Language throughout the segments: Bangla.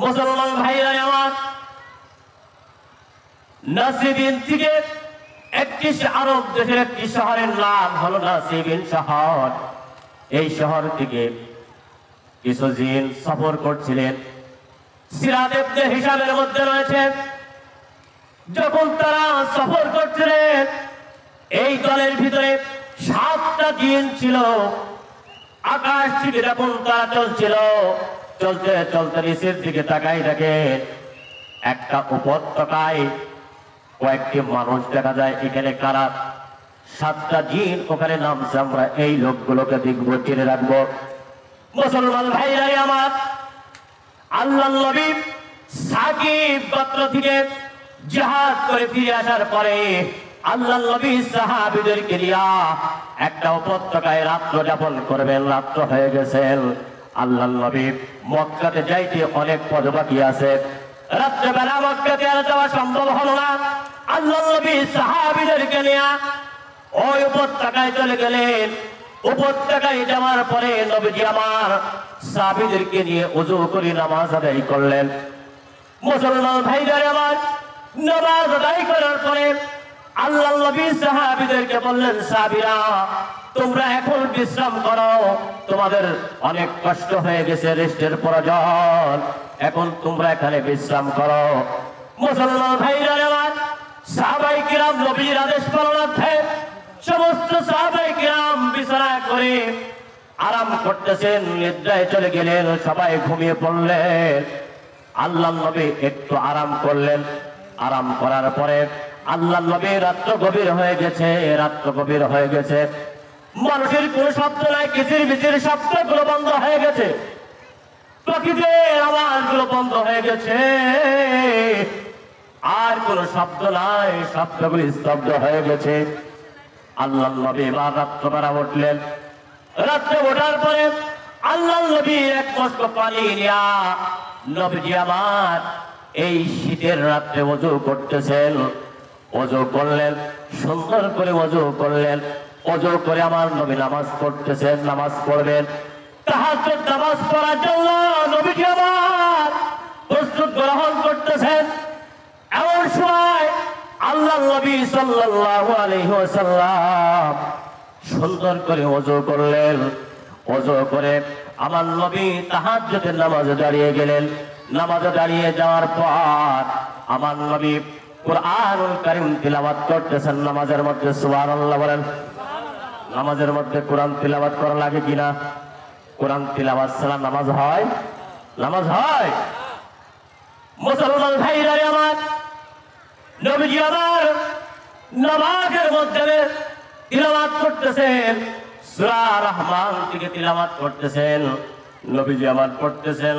মুসলমান ভাইরা আমার, নাসিবিন থেকে একটি আরব দেশের একটি শহরের নাম হলো নাসিবিন শহর। এই শহর থেকে কিছু জিন সফর করছিলেন। সিরাত ইবনে হিশামের মধ্যে রয়েছে, যখন তারা সফর করছিলেন এই দলের ভিতরে 7টা জিন ছিল। আকাশ থেকে যখন তারা চলছিল, চলতে চলতে নিচের দিকে তাকাই দেখে একটা উপত্যকায় কয়েকটি মানুষ দেখা যায়। এখানে কারা? 7টা জিন ওখানে নামছে। আমরা এই লোকগুলোকে দেখবো, চিনে রাখবো। মুসলমান ভাইরা আমার, আল্লাহর নবী সাকিব গোত্র থেকে জিহাদ করে ফিরে আসার পরে আল্লাহর নবী সাহাবীদেরকে নিয়ে একটা উপত্যকায় রাত্র যাপন করবেন। রাত্র হয়ে গেছেন। আল্লাহর নবী মক্কাতে যাইতে অনেক পথ বাকি আছে। রাত্রেবেলা মক্কাতে আর যাওয়া সম্ভব হলো না। আল্লাহর নবী সাহাবীদেরকে নিয়ে ওই উপত্যকায় চলে গেলেন। উপত্যকায় যাওয়ার পরে নবীজি আমার সাহাবীদেরকে নিয়ে ওযু করে নামাজ আদায় করলেন। মুসলমান ভাইরা আমার, নামাজ আদায় করার পরে আল্লাহর নবী সাহাবীদেরকে বললেন, সাহাবীরা তোমরা এখন বিশ্রাম করো, তোমাদের অনেক কষ্ট হয়ে গেছে, রেস্টের প্রয়োজন, এখন তোমরা এখানে বিশ্রাম করো। মুসলমান ভাইরা আমার, সাহাবায়ে কিরাম নবীর আদেশ পালনার্থে সমস্ত সাহাবায়ে কিরাম বিছানা করে আরাম করতেছেন, নিদ্রায় চলে গেলেন, সবাই ঘুমিয়ে পড়লেন। আল্লাহর নবী একটু আরাম করলেন। আরাম করার পরে আল্লাহর নবী, রাত্র গভীর হয়ে গেছে, রাত্র গভীর হয়ে গেছে, মানুষের কোনো শব্দ নাই, কিচির মিচির শব্দগুলো বন্ধ হয়ে গেছে, পাখিদের আওয়াজগুলো বন্ধ হয়ে গেছে, আর কোনো শব্দ নাই, শব্দগুলি স্তব্ধ হয়ে গেছে। আল্লাহর নবী এবার রাত্রবেলা উঠলেন। রাত্রে ওঠার পরে আল্লাহর নবী এক কষ্ট পানি নিয়া নবীজি আমার এই শীতের রাত্রে ওযু করতেছেন। ওযু করলেন, সুন্দর করে ওযু করলেন। ওযু করে আমার নবী নামাজ পড়তেছেন, নামাজ পড়বেন। তাহাজ্জুদ নামাজ পড়ার জন্য নবীজি আমার প্রস্তুত গ্রহণ করতেছেন। এমন সময় আল্লাহর নবী সাল্লাল্লাহু আলাইহি ওয়াসাল্লাম সুন্দর করে ওযু করলেন। ওযু করে আমার নবী তাহাজ্জুদের নামাজে দাঁড়িয়ে গেলেন। নামাজে দাঁড়িয়ে যাওয়ার পর আমার নবী কুরআনুল কারীম তিলাওয়াত করতেছেন নামাজের মধ্যে। সুবহানাল্লাহ বলেন। নামাজের মধ্যে কোরআন তিলাওয়াত করা লাগে কিনা? কোরআন তিলাওয়াত ছাড়া নামাজ হয়? নামাজ হয়? মুসলমান ভাইরা আমার, নবীজি আমার নামাজের মধ্যে তিলাওয়াত করতেছেন, সূরা রহমান থেকে তিলাওয়াত করতেছেন। নবীজি আমার পড়তেছেন,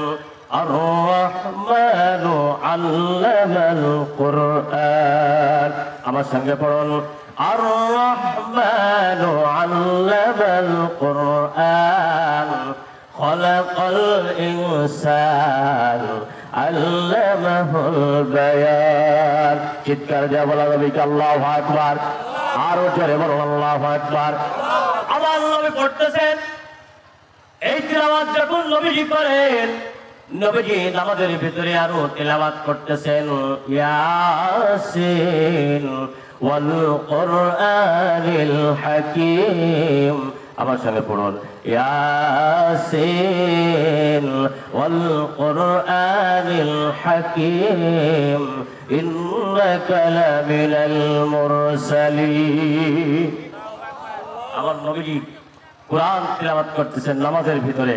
আর রহমানু আল্লামাল কুরআন। আমার সঙ্গে পড়ুন, আর রহমানু আল্লামাল কুরআন খলাকাল ইনসান আল্লামাহুল বায়ান। চিৎকার দিয়ে বলা যাবে কি আল্লাহু আকবার? আরো জোরে বলুন আল্লাহু আকবার। আমার নবী পড়তেছেন। এই তিলাওয়াত যখন নবীজি করেন, নবীজি নামাজের ভিতরে আরো তিলাওয়াত করতেছেন, ইয়াসিন ওয়াল কুরআনিল হাকীম। আমার সঙ্গে পড়ুন, ইয়াসিন ওয়াল কুরআনিল হাকীম ইন্নাকা লামিনাল মুরসালিন। আমার নবীজি কোরআন তিলাওয়াত করতেছেন নামাজের ভিতরে।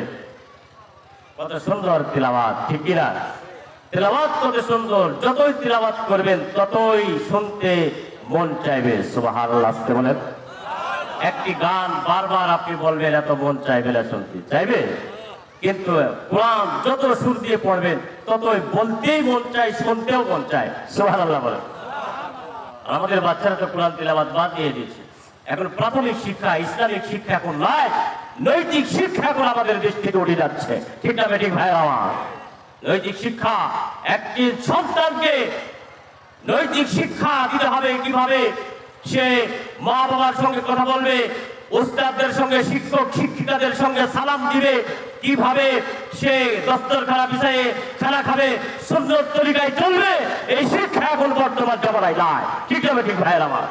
কত সুন্দর তিলাওয়াত, ঠিক কিনা? তিলাওয়াত কত সুন্দর, যতই তিলাওয়াত করবেন ততই শুনতে মন চাইবে। সুবহানাল্লাহ বলেন। একটি গান বারবার আপনি বলবেন, এত মন চাইবে না, শুনতে চাইবে। কিন্তু কোরআন যত সুর দিয়ে পড়বেন ততই বলতেই মন চায়, শুনতেও মন চায়। সুবহানাল্লাহ বলেন। আমাদের বাচ্চারা তো কোরআন তিলাওয়াত বাদ দিয়ে দিয়েছে। এখন প্রাথমিক শিক্ষা, ইসলামিক শিক্ষা এখন নাই, নৈতিক শিক্ষা এখন আমাদের দেশ থেকে উঠে যাচ্ছে। ঠিক না বেঠিক ভাই আমার? নৈতিক শিক্ষা, একটি সন্তানকে নৈতিক শিক্ষা দিতে হবে। কিভাবে সে মা বাবার সঙ্গে কথা বলবে, উস্তাদদের সঙ্গে শিক্ষক শিক্ষিকাদের সঙ্গে সালাম দিবে, কিভাবে সে দস্তরখানা বিছায়ে খানা খাবে, সুন্নত তরিকায় চলবে, এই শিক্ষা এখন বর্তমান জামানায় নাই। ঠিক হবে ঠিক ভাইয়ের আমার?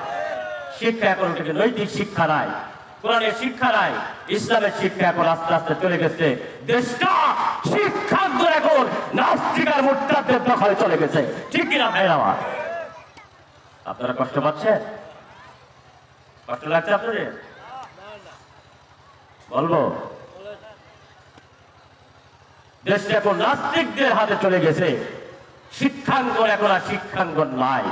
শিক্ষা এখন থেকে নৈতিক শিক্ষা নাই, কোরআনের শিক্ষা নাই, ইসলামের শিক্ষা এখন আস্তে আস্তে চলে গেছে। দেশটা শিক্ষার্থীর এখন নাস্তিক আর মুরতাদদের দখলে চলে গেছে। ঠিক কিনা ভাইয়ের আমার? আপনারা কষ্ট পাচ্ছেন? কষ্ট লাগছে আপনাদের? বলবো দেশটা এখন নাস্তিকদের হাতে চলে গেছে। শিক্ষাঙ্গন এখন আর শিক্ষাঙ্গন নাই।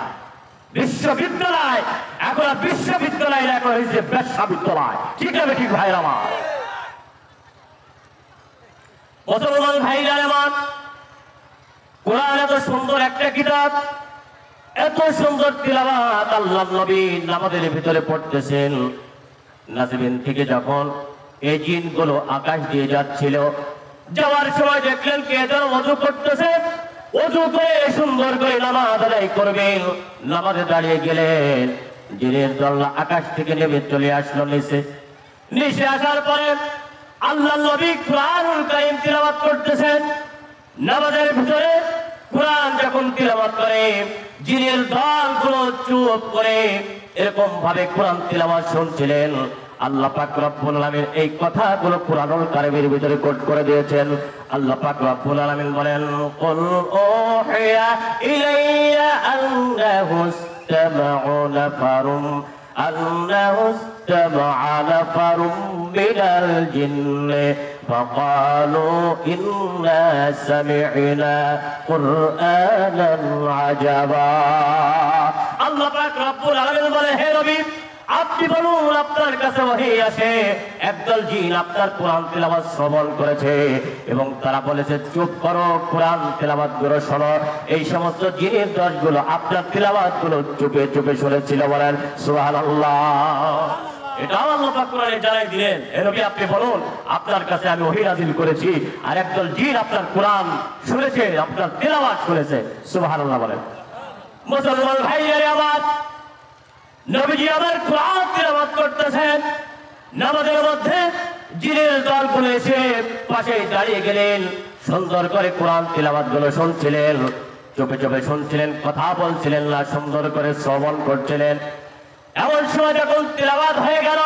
বিশ্ববিদ্যালয় এখন আর বিশ্ববিদ্যালয়, এখন হয়েছে বিশ্ববিদ্যালয়। ঠিক আছে ঠিক ভাইরা আমার? মুসলমান ভাইরা আমার, কোরআন এত সুন্দর একটা কিতাব, এত সুন্দর তিলাওয়াত আল্লাহর নবী নামাজের ভিতরে পড়তেছেন। নাসিবিন থেকে যখন এই জিনগুলো আকাশ দিয়ে যাচ্ছিল, যাওয়ার সময় দেখলেন কে যেন ওযু করতেছে, ওযু করে সুন্দর করে নামাজ আদায় করবেন। নামাজে দাঁড়িয়ে গেলেন, জিনের দল আকাশ থেকে নেমে চলে আসলো নিচে। নিচে আসার পরে আল্লাহর নবী কোরআনুল কারীম তিলাওয়াত করতেছেন। নামাজের ভিতরে কোরআন যখন তিলাওয়াত করে, জিনের দলগুলো চুপ করে এরকম ভাবে কোরআন তিলাওয়াত শুনছিলেন। আল্লাহ পাক রব্বুল আলামিন এই কথাগুলো কোরআনুল কারীমের ভিতরে কোট করে দিয়েছেন। আল্লাহ পাক রব্বুল আলামিন বলেন, কুল ওহিয়া ইলাইয়া আন্নাহু ইসতামা'u নাফারুম মিনাল জিন্নি ফাকালু ইন্না সামি'না কুরআনান আজাবা। আল্লাহ পাক রব্বুল আলামিন বলে, হে নবী আপনি বলুন, আপনার কাছে ওহী আসে, একদল জিন আপনার কোরআন তিলাওয়াত শ্রবণ করেছে এবং তারা বলেছে চুপ করো, কোরআন তিলাওয়াত গুলো শোনো। এই সমস্ত জিনের দলগুলো আপনার তিলাওয়াত গুলো চুপে চুপে শুনেছিল। বলেন সুবহানাল্লাহ। এটা আল্লাহ পাক কোরআনে জানাই দিলেন, হে নবী আপনি বলুন আপনার কাছে আমি ওহী নাযিল করেছি, আর একদল জিন আপনার কোরআন শুনেছে, আপনার তিলাওয়াত করেছে। সুবহানাল্লাহ বলেন। মুসলমান ভাইয়েরা আমার, নবীজি আবার কোরআন তিলাওয়াত করতেছেন। নামাজের মধ্যে জিনের দলগুলো এসে পাশে দাঁড়িয়ে গেলেন, সুন্দর করে কোরআন তিলাওয়াত গুলো শুনছিলেন, চুপে চুপে শুনছিলেন, কথা বলছিলেন না, সুন্দর করে শ্রবণ করছিলেন। এমন সময় যখন তিলাওয়াত হয়ে গেল,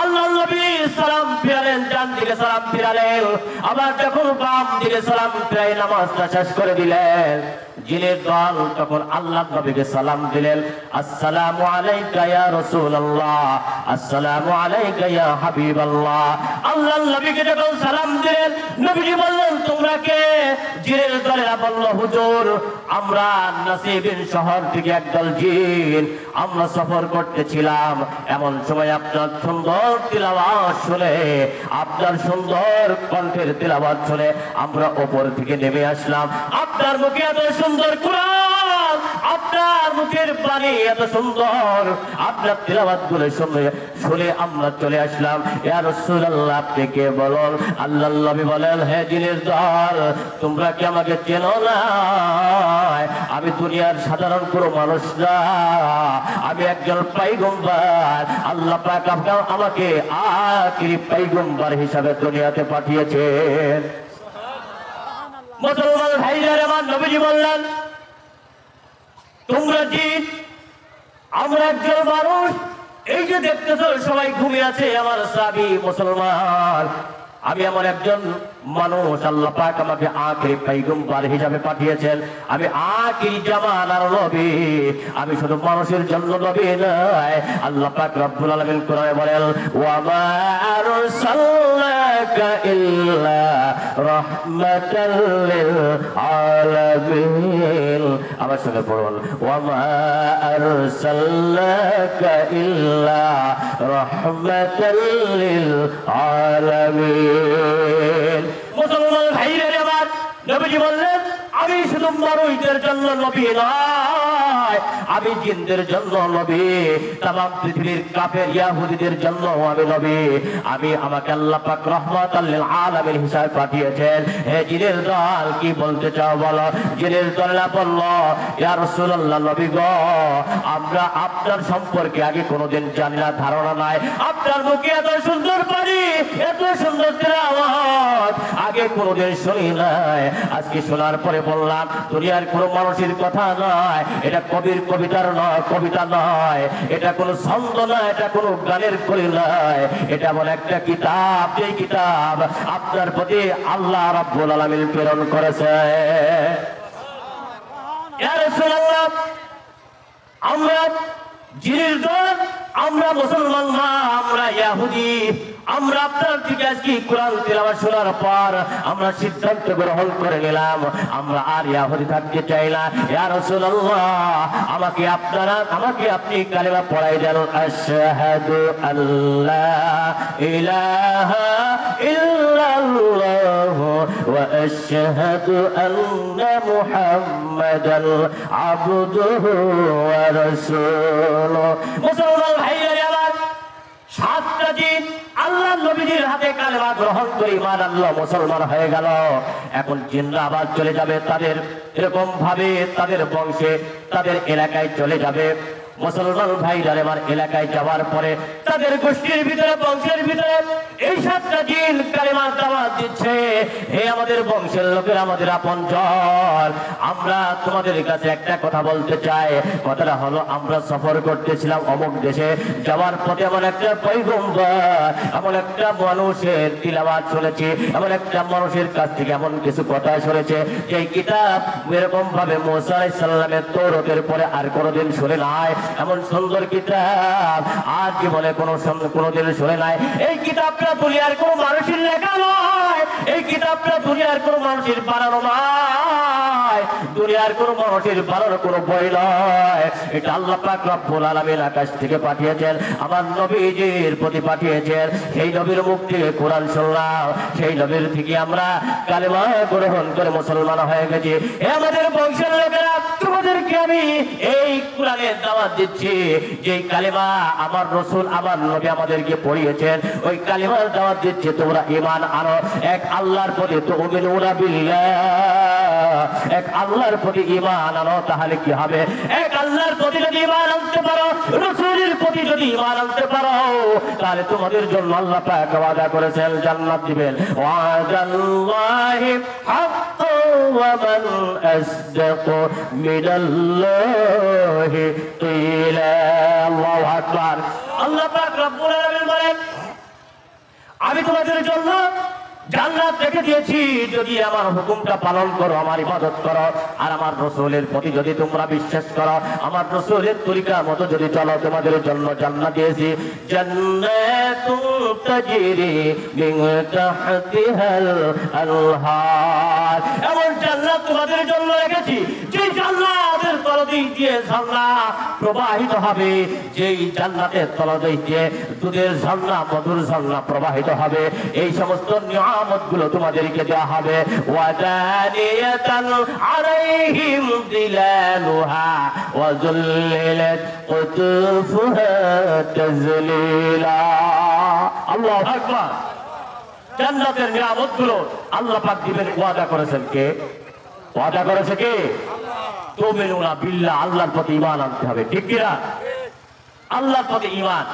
আল্লাহর নবী সালাম ফিরালেন, ডান দিকে সালাম ফিরালেন, আবার যখন বাম দিকে সালাম ফিরাই নামাজটা শেষ করে দিলেন, জিনের দল তখন আল্লাহর নবীকে সালাম দিলেন, আসসালামু আলাইকা ইয়া রাসূলুল্লাহ, আসসালামু আলাইকা ইয়া হাবিবাল্লাহ। আল্লাহর নবীকে যখন সালাম দিলেন, নবীজি বললেন তোমরা কে? জিনের দলেরা বলল, হুজুর আমরা নাসিবিন শহর থেকে একদল জিন, আমরা সফর করতেছিলাম, এমন সময় আপনার সুন্দর তিলাওয়াত শুনে, আপনার সুন্দর কণ্ঠের তিলাওয়াত শুনে আমরা উপর থেকে নেমে আসলাম। আপনার মুখে এত সুন্দর কোরআন, আপনার মুখের বাণী এত সুন্দর, আপনার তিলাওয়াত গুলো শুনে আমরা চলে আসলাম। ইয়া রাসূলুল্লাহ আপনি কে বলুন? আল্লাহর নবী বলেন, হে জিনের দল তোমরা কি আমাকে চেনো না? আমি দুনিয়ার সাধারণ কোনো মানুষ না, আমি একজন পয়গম্বর। আল্লাহ পাক আমাকে আখিরি পয়গম্বর হিসাবে দুনিয়াতে পাঠিয়েছেন। মুসলমান ভাইরা আমার, নবীজি বললেন তোমরা জিন, আমরা একজন মানুষ। এই যে দেখতেছো সবাই ঘুমিয়ে আছে, আমার সাহাবী মুসলমান, আমি এমন একজন মানুষ, আল্লাহ পাক আমাকে আখিরি পয়গম্বর হিসাবে পাঠিয়েছেন, আমি আখিরি জামানার নবী, আমি শুধু মানুষের জন্য নবী নয়। আল্লাহ পাক রব্বুল আলামিন কোরআনে বলেন, ওয়া মা আরসালনাকা ইল্লা রাহমাতাল লিল আলামিন। আমার সঙ্গে পড়ুন, ওয়া মা আরসালনাকা ইল্লা রাহমাতাল লিল আলামিন। মুসলমান ভাইরা আমার, নবীজি বললেন আমি শুধু মানুষদের জন্য নবী নয়, নয়, আমি জিনদের জন্য নবী, তামাম পৃথিবীর কাফের ইহুদিদের জন্য আমি নবী। আমাকে আল্লাহ পাক রাহমাতাল লিল আলামিন হিসাবে পাঠিয়েছেন। হে জিনের দল, কি বলতে চাও বলো? জিনের দলরা বলল, ইয়া রাসূলুল্লাহ, নবী গো, আমরা আপনার সম্পর্কে আগে কোনোদিন জানি না, ধারণা নাই। আপনার মুখে এত সুন্দর বাণী, এত সুন্দর তেলাওয়াত আগে কোনোদিন শুনি নাই। আজকে শোনার পরে বললাম, দুনিয়ার কোনো মানুষের কথা নয়, এটা কবির কবিতার নয়, কবিতা নয়, এটা কোনো ছন্দ নয়, এটা কোনো গানের কলি নয়, এটা এমন একটা কিতাব, যে কিতাব আপনার প্রতি আল্লাহ রাব্বুল আলামিন প্রেরণ করেছে। ইয়া রাসূলুল্লাহ, আমরা জিনের দল, আমরা মুসলমান না, আমরা ইহুদি। আমরা আপনার থেকে আজকে কোরআন তেলাওয়াত শোনার পর আমরা সিদ্ধান্ত গ্রহণ করে নিলাম, আমরা আর ইহুদি থাকতে চাই না। ইয়া রাসূলুল্লাহ, আমাকে আপনি কালেমা পড়াই দেন, আশহাদু আল্লা ইলাহা ইল্লাল্লাহ ওয়া আশহাদু আন্না মুহাম্মাদান আবদুহু ওয়া রাসূলুহু। মুসলমান ভাইরা আমার, 7টা দিন আল্লাহ নবীজির হাতে কালেমা গ্রহণ করে ঈমান আনলো, মুসলমান হয়ে গেল। এখন জিনরা আবার চলে যাবে তাদের এরকম ভাবে তাদের বংশে, তাদের এলাকায় চলে যাবে। মুসলমান ভাইরা আমার, এলাকায় যাওয়ার পরে তাদের গোষ্ঠীর ভিতরে, বংশের ভিতরে এই 7টা জিন কালেমার দাওয়াত দিচ্ছে, হে আমাদের বংশের লোকের, আমাদের আপনজন, আমরা তোমাদের কাছে একটা কথা বলতে চাই। কথাটা হলো, আমরা সফর করতেছিলাম অমুক দেশে, যাওয়ার পথে এমন একটা পয়গম্বর, এমন একটা মানুষের তিলাওয়াত শুনেছি, এমন একটা মানুষের কাছ থেকে এমন কিছু কথা শুনেছে, যে কিতাব এরকম ভাবে মুসা আলাইহিস সালামের তৌরাতের পরে আর কোনোদিন শুনে নাই। এমন সুন্দর কিতাব আর জীবনে কোনোদিন শুনে নাই। এই কিতাবটা দুনিয়ার কোনো মানুষের লেখা নয়, এই কিতাবটা দুনিয়ার কোনো মানুষের বানানো নয়, দুনিয়ার কোনো মানুষের বানানো কোনো বই নয়। এটা আল্লাহ পাক রব্বুল আলামিন আকাশ থেকে পাঠিয়েছেন, আমার নবীজির প্রতি পাঠিয়েছেন। সেই নবীর মুখ থেকে কোরআন শুনলাম, সেই নবীর থেকে আমরা কালেমা গ্রহণ করে মুসলমান হয়ে গেছি। হে আমাদের বংশের লোকেরা, তোমাদেরকে আমি এই কোরআনের দাওয়াত দিচ্ছি, যে কালেমা আমার রাসূল, আমার নবী আমাদেরকে পড়িয়েছেন, ওই কালেমার দাওয়াত দিচ্ছি, তোমরা ঈমান আনো এক আল্লাহর প্রতি, তুমিনুনা বিল্লাহ, এক আল্লাহর প্রতি ঈমান আনো। তাহলে কি হবে? এক আল্লাহর প্রতি যদি ঈমান আনতে পারো, রাসূলের প্রতি যদি ঈমান আনতে পারো, তাহলে তোমাদের জন্য আল্লাহ পাক ওয়াদা করেছেন জান্নাত দিবেন। ওয়াদাল্লাহি হাক্কান ওয়া মান আসদাকু মিনাল্লাহি কিলা। আল্লাহু আকবার। আল্লাহ পাক রব্বুল আলামিন বলেন, আমি তোমাদের জন্য জান্নাত রেখে দিয়েছি যদি আমার হুকুমটা পালন করো, আমার ইবাদত করো, আর আমার রাসূলের প্রতি যদি তোমরা বিশ্বাস করো, আমার রাসূলের তরিকা মতো যদি চলো, তোমাদের জন্য জান্নাত দিয়েছি। জান্নাতুন তাজরি মিন তাহতিহাল আনহার, এমন জান্নাত তোমাদের জন্য রেখেছি, যে জান্নাতের তলদেশ দিয়ে ঝর্ণা প্রবাহিত হবে, যেই জান্নাতের তলদেশ দিয়ে দুধের ঝর্ণা, মধুর ঝর্ণা প্রবাহিত হবে। এই সমস্ত নিয়ামতগুলো তোমাদেরকে দেওয়া হবে। ওয়াদানিয়াতান আলাইহিম দিলালুহা ওয়া যুল্লিলাত কুতুফুহা তাজলিলা। আল্লাহু আকবার। জান্নাতের নিয়ামতগুলো আল্লাহ পাক দিবেন, ওয়াদা করেছেন কে? ওয়াদা করেছে কে? তুমিনুনা বিল্লাহ, আল্লাহর প্রতি ঈমান আনতে হবে, ঠিক কি না? আল্লাহর প্রতি ঈমান।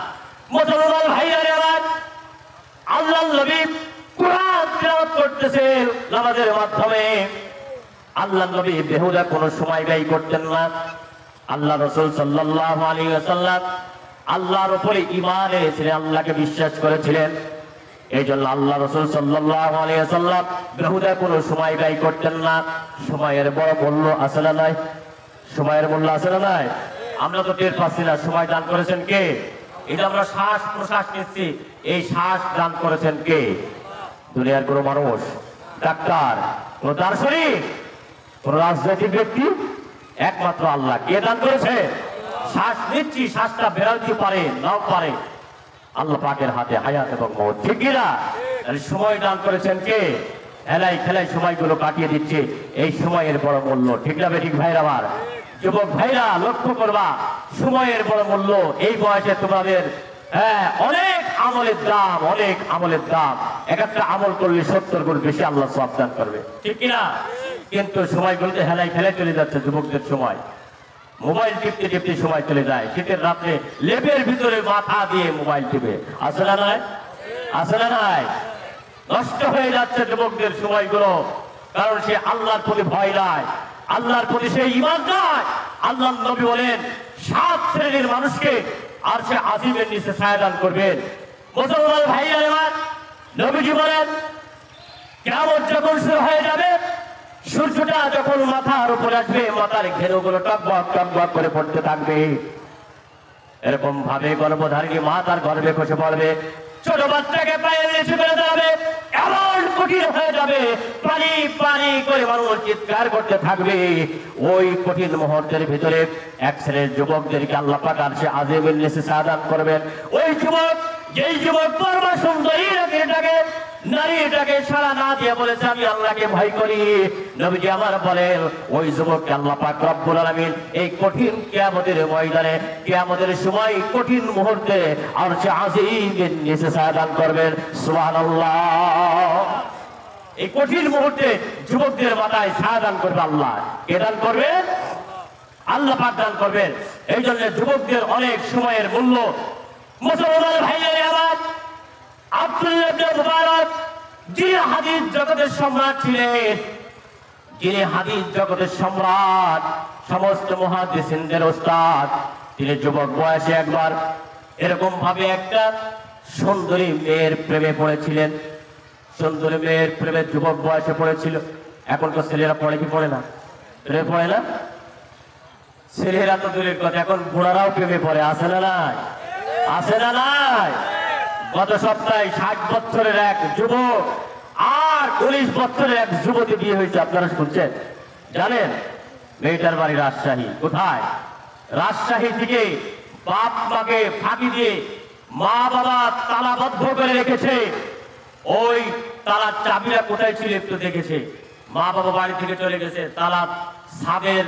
মুসলমান ভাইরা আমার, আল্লাহর নবী কোরআন তেলাওয়াত করতেছেন নামাজের মাধ্যমে। আল্লাহর নবী বেহুদা কোনো সময় ব্যয় করতেন না। আল্লাহ রাসূল সাল্লাল্লাহু আলাইহি ওয়াসাল্লাম আল্লাহর উপরে ঈমান এনেছিলেন, আল্লাহকে বিশ্বাস করেছিলেন। এই জন্য আল্লাহ রাসূল সাল্লাল্লাহু আলাইহি ওয়াসাল্লাম বেহুদা কোনো সময় ব্যয় করতেন না। সময়ের বড় মূল্য আছে না নাই? সময়ের মূল্য আছে না নাই? আমরা তো টের পাচ্ছি না। সময় দান করেছেন কে? এই যে আমরা শ্বাস প্রশ্বাস নিচ্ছি, এই শ্বাস দান করেছেন কে? দুনিয়ার কোনো মানুষ, ডাক্তার, কোন দার্শনিক, কোন রাজনৈতিক ব্যক্তি? একমাত্র আল্লাহ। কে দান করেছে? শ্বাস নিচ্ছি, শ্বাসটা বেরোতে পারে নাও পারে, আল্লাহ পাকের হাতে হায়াত এবং মওত, ঠিক কিনা? সময় দান করেছেন কে? হেলাই খেলাই সময়গুলো কাটিয়ে দিচ্ছে, এই সময়ের বড় মূল্য, ঠিক না ঠিক ভাইরা আমার? যুবক ভাইরা লক্ষ্য করবা, সময়ের বড় মূল্য। এই বয়সে তোমাদের অনেক আমলের দাম, অনেক আমলের দাম। এক একটা আমল করলে 70 গুণ বেশি আল্লাহ সওয়াব দান করবে, ঠিক কিনা? কিন্তু সময়গুলোতে হেলাই ফেলে চলে যাচ্ছে যুবকদের সময়। মোবাইল টিপতে টিপতে সময় চলে যায়। শীতের রাত্রে লেপের ভিতরে মাথা দিয়ে মোবাইল টিপে, আছে না নাই? আছে না নাই? নষ্ট হয়ে যাচ্ছে যুবকদের সময়গুলো, কারণ সে আল্লাহর প্রতি ভয় নাই, আল্লাহর প্রতি সে ঈমান নাই। আল্লাহর নবী বলেন 7 শ্রেণীর মানুষকে আর সে আজিমের নিচে ছায়া দান করবেন। মুসলমান ভাইরা আমার, নবীজি বলেন কিয়ামত যখন শুরু হয়ে যাবে, সূর্যটা যখন মাথার উপরে আসবে, মাথার ঘেরোগুলো টকবক টকবক করে পড়তে থাকবে। এরকম ভাবে গর্ভধারিণী মা তার গর্ভে খসে পড়বে, ছোট বাচ্চাকে পায়ে নিচে ফেলে দেবে, এমন কঠিন হয়ে যাবে, পানি পানি করে মানুষ চিৎকার করতে থাকবে। ওই কঠিন মুহূর্তের ভিতরে এক শ্রেণীর যুবকদেরকে আল্লাহ পাক আরশে আজিমের নিচে ছায়া দান করবেন। ওই যুবক, যেই যুবক পরমা সুন্দরী নারীটাকে সাড়া না দিয়ে বলেছে আমি আল্লাহকে ভয় করি, নবীজি আমার বলেন ওই যুবককে আল্লাহ পাক রব্বুল আলামিন এই কঠিন কিয়ামতের ময়দানে, কিয়ামতের সময় কঠিন মুহূর্তে আরশে আজিমের নিচে ছায়া দান করবেন। সুবহানাল্লাহ। এই কঠিন মুহূর্তে যুবকদের মাথায় ছায়া দান করবে আল্লাহ। কে দান করবে? আল্লাহ পাক দান করবেন। এই জন্য যুবকদের অনেক সময়ের মূল্য। মুসলমান ভাইয়েরা আমার, আব্দুল্লাহ ইবনে মুবারক যিনি হাদিস জগতের সম্রাট ছিলেন, যিনি হাদিস জগতের সম্রাট, সমস্ত মুহাদ্দিসিনদের ওস্তাদ, তিনি যুবক বয়সে একবার এরকম ভাবে একটা সুন্দরী মেয়ের প্রেমে পড়েছিলেন। সুন্দরী মেয়ের প্রেমে যুবক বয়সে পড়েছিল। এখন তো ছেলেরা পড়ে কি পড়ে না? প্রেমে পড়ে না? ছেলেরা তো দূরের কথা, এখন বুড়ারাও প্রেমে পড়ে, আছে না নাই? আছে না নাই? গত সপ্তাহে 60 বছরের এক যুবক আর 19 বছরের এক যুবতী বিয়ে হয়েছে। আপনারা শুনছেন? জানেন? মেয়েটার বাড়ি রাজশাহী। কোথায়? রাজশাহী থেকে বাপ মাকে ফাঁকি দিয়ে মা বাবা তালাবদ্ধ করে রেখেছে। ওই তালার চাবিটা কোথায় ছিল একটু দেখেছে। মা বাবা বাড়ি থেকে চলে গেছে, তালা ছাদের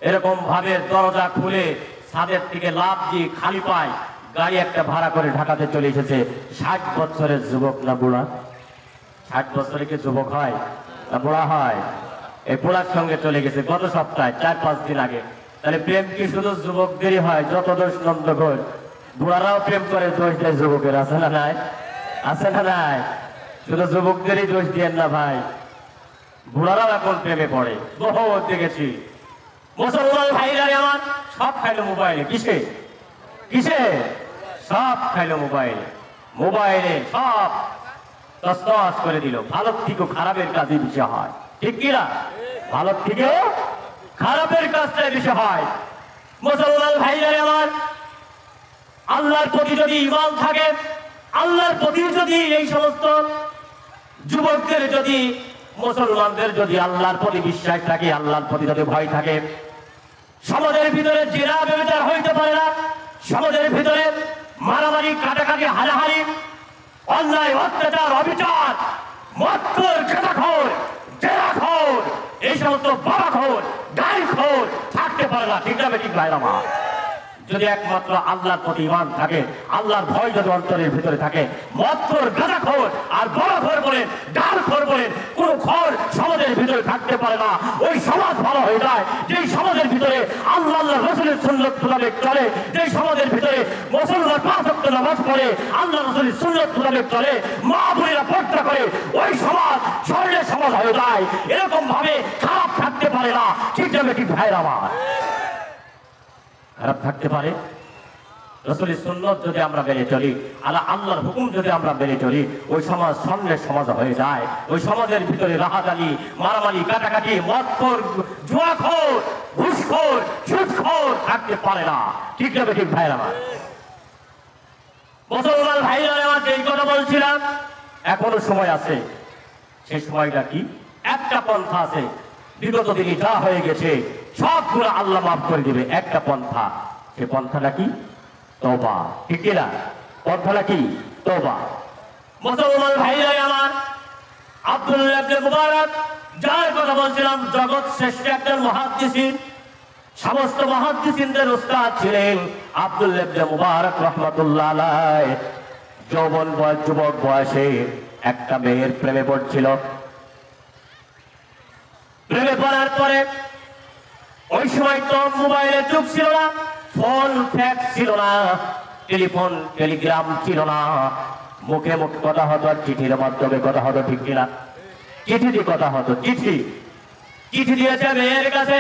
এরকম ভাবে দরজা খুলে ছাদের থেকে লাফ দিয়ে খালি পায় গাড়ি একটা ভাড়া করে ঢাকাতে চলে এসেছে। 60 বছরের যুবক না বুড়া? 60 বছরে কি যুবক হয় না বুড়া হয়? এই বুড়ার সঙ্গে চলে গেছে গত সপ্তাহে, 4-5 দিন আগে। তাহলে প্রেম কি শুধু যুবকদেরই হয়? যত দোষ নন্দ ঘোষ, বুড়ারাও প্রেম করে, দোষ দেয় যুবকের, আছে না নাই? আছে না নাই? শুধু যুবকদেরই দোষ দিয়েন না ভাই, বুড়ারাও এখন প্রেমে পড়ে, বহু দেখেছি। মুসলমান ভাইরা আমার, সব খাইলো মোবাইলে। কিসে কিসে? সব খাইলো মোবাইলে। মোবাইলে সব তসতস করে দিল। ভালো থেকে খারাপের কাজই বেশি হয়, ঠিক কিনা? ভালো থেকে খারাপের কাজটাই বেশি হয়। মুসলমান ভাইরা আমার, আল্লাহর প্রতি যদি ঈমান থাকে, আল্লাহর প্রতি যদি এই সমস্ত যুবকদের যদি, মুসলমানদের যদি আল্লাহর প্রতি বিশ্বাস থাকে, আল্লাহর প্রতি যদি ভয় থাকে, সমাজের ভিতরে জেনা ব্যভিচার হইতে পারে না। সমাজের ভিতরে মারামারি, কাটাকাটি, হানাহানি, অন্যায়, অত্যাচার, অবিচার, মদখোর, গাঁজাখোর, জেনাখোর, এই সমস্ত বাবাখোর, গাড়িখোর থাকতে পারে না, ঠিক না ঠিক ভাইরা আমার? যদি একমাত্র আল্লাহর প্রতি ঈমান থাকে, আল্লাহর ভয় যদি অন্তরের ভিতরে থাকে, মদখোর, গাঁজাখোর আর বাবাখোর বলেন, গালখোর বলেন, কোন খোর সমাজের ভিতরে থাকতে পারে না। ওই সমাজ ভালো হয়ে যায় যেই সমাজের ভিতরে আল্লাহ আল্লাহ রাসূলের সুন্নাত মোতাবেক চলে, যেই সমাজের ভিতরে মুসলমান 5 ওয়াক্ত নামাজ পড়ে, আল্লাহ রাসূলের সুন্নাত মোতাবেক চলে, মা বোনেরা পর্দা করে, ওই সমাজ স্বর্ণের সমাজ হয়ে যায়। এরকম ভাবে খারাপ থাকতে পারে না, ঠিক না ঠিক ভাইরা আমার? খারাপ থাকতে পারে? রাসূলের সুন্নাত যদি আমরা মেনে চলি, আল্লাহর হুকুম যদি আমরা মেনে চলি, ওই সমাজ স্বর্ণের সমাজ হয়ে যায়। ওই সমাজের ভিতরে রাহাজানি, মারামারি, কাটাকাটি, মদখোর, জুয়াখোর, ঘুষখোর, সুদখোর থাকতে পারে না, ঠিক না ঠিক ভাইরা আমার? মুসলমান ভাইরা আমার, যেই কথা বলছিলাম, এখনো সময় আছে। সেই সময়টা কি? একটা পন্থা আছে। বিগত দিনে যা হয়ে গেছে সবগুলো আল্লাহ মাফ করে দিবে। একটা পন্থা, সে পন্থাটা কি? তওবা, ঠিক না? পন্থাটা কি? তওবা। মুসলমান ভাইরা আমার, আব্দুল্লাহ ইবনে মুবারক যার কথা বলছিলাম, জগৎ শ্রেষ্ঠ একজন মুহাদ্দিসিন, সমস্ত মুহাদ্দিসিনদের উস্তাদ ছিলেন আব্দুল্লাহ ইবনে মুবারক রাহমাতুল্লাহ আলাইহি। যুবক বয়সে একটা মেয়ের প্রেমে পড়ছিল। প্রেমে পড়ার পরে ওই সময় তো মোবাইলের যুগ ছিল না, ফোন ফ্যাক্স ছিল না, টেলিফোন টেলিগ্রাম ছিল না, মুখে মুখ কথা হতো, চিঠির মাধ্যমে কথা হতো, ঠিক কিনা? চিঠি দিয়ে কথা হতো। চিঠি দিয়েছে মেয়ের কাছে,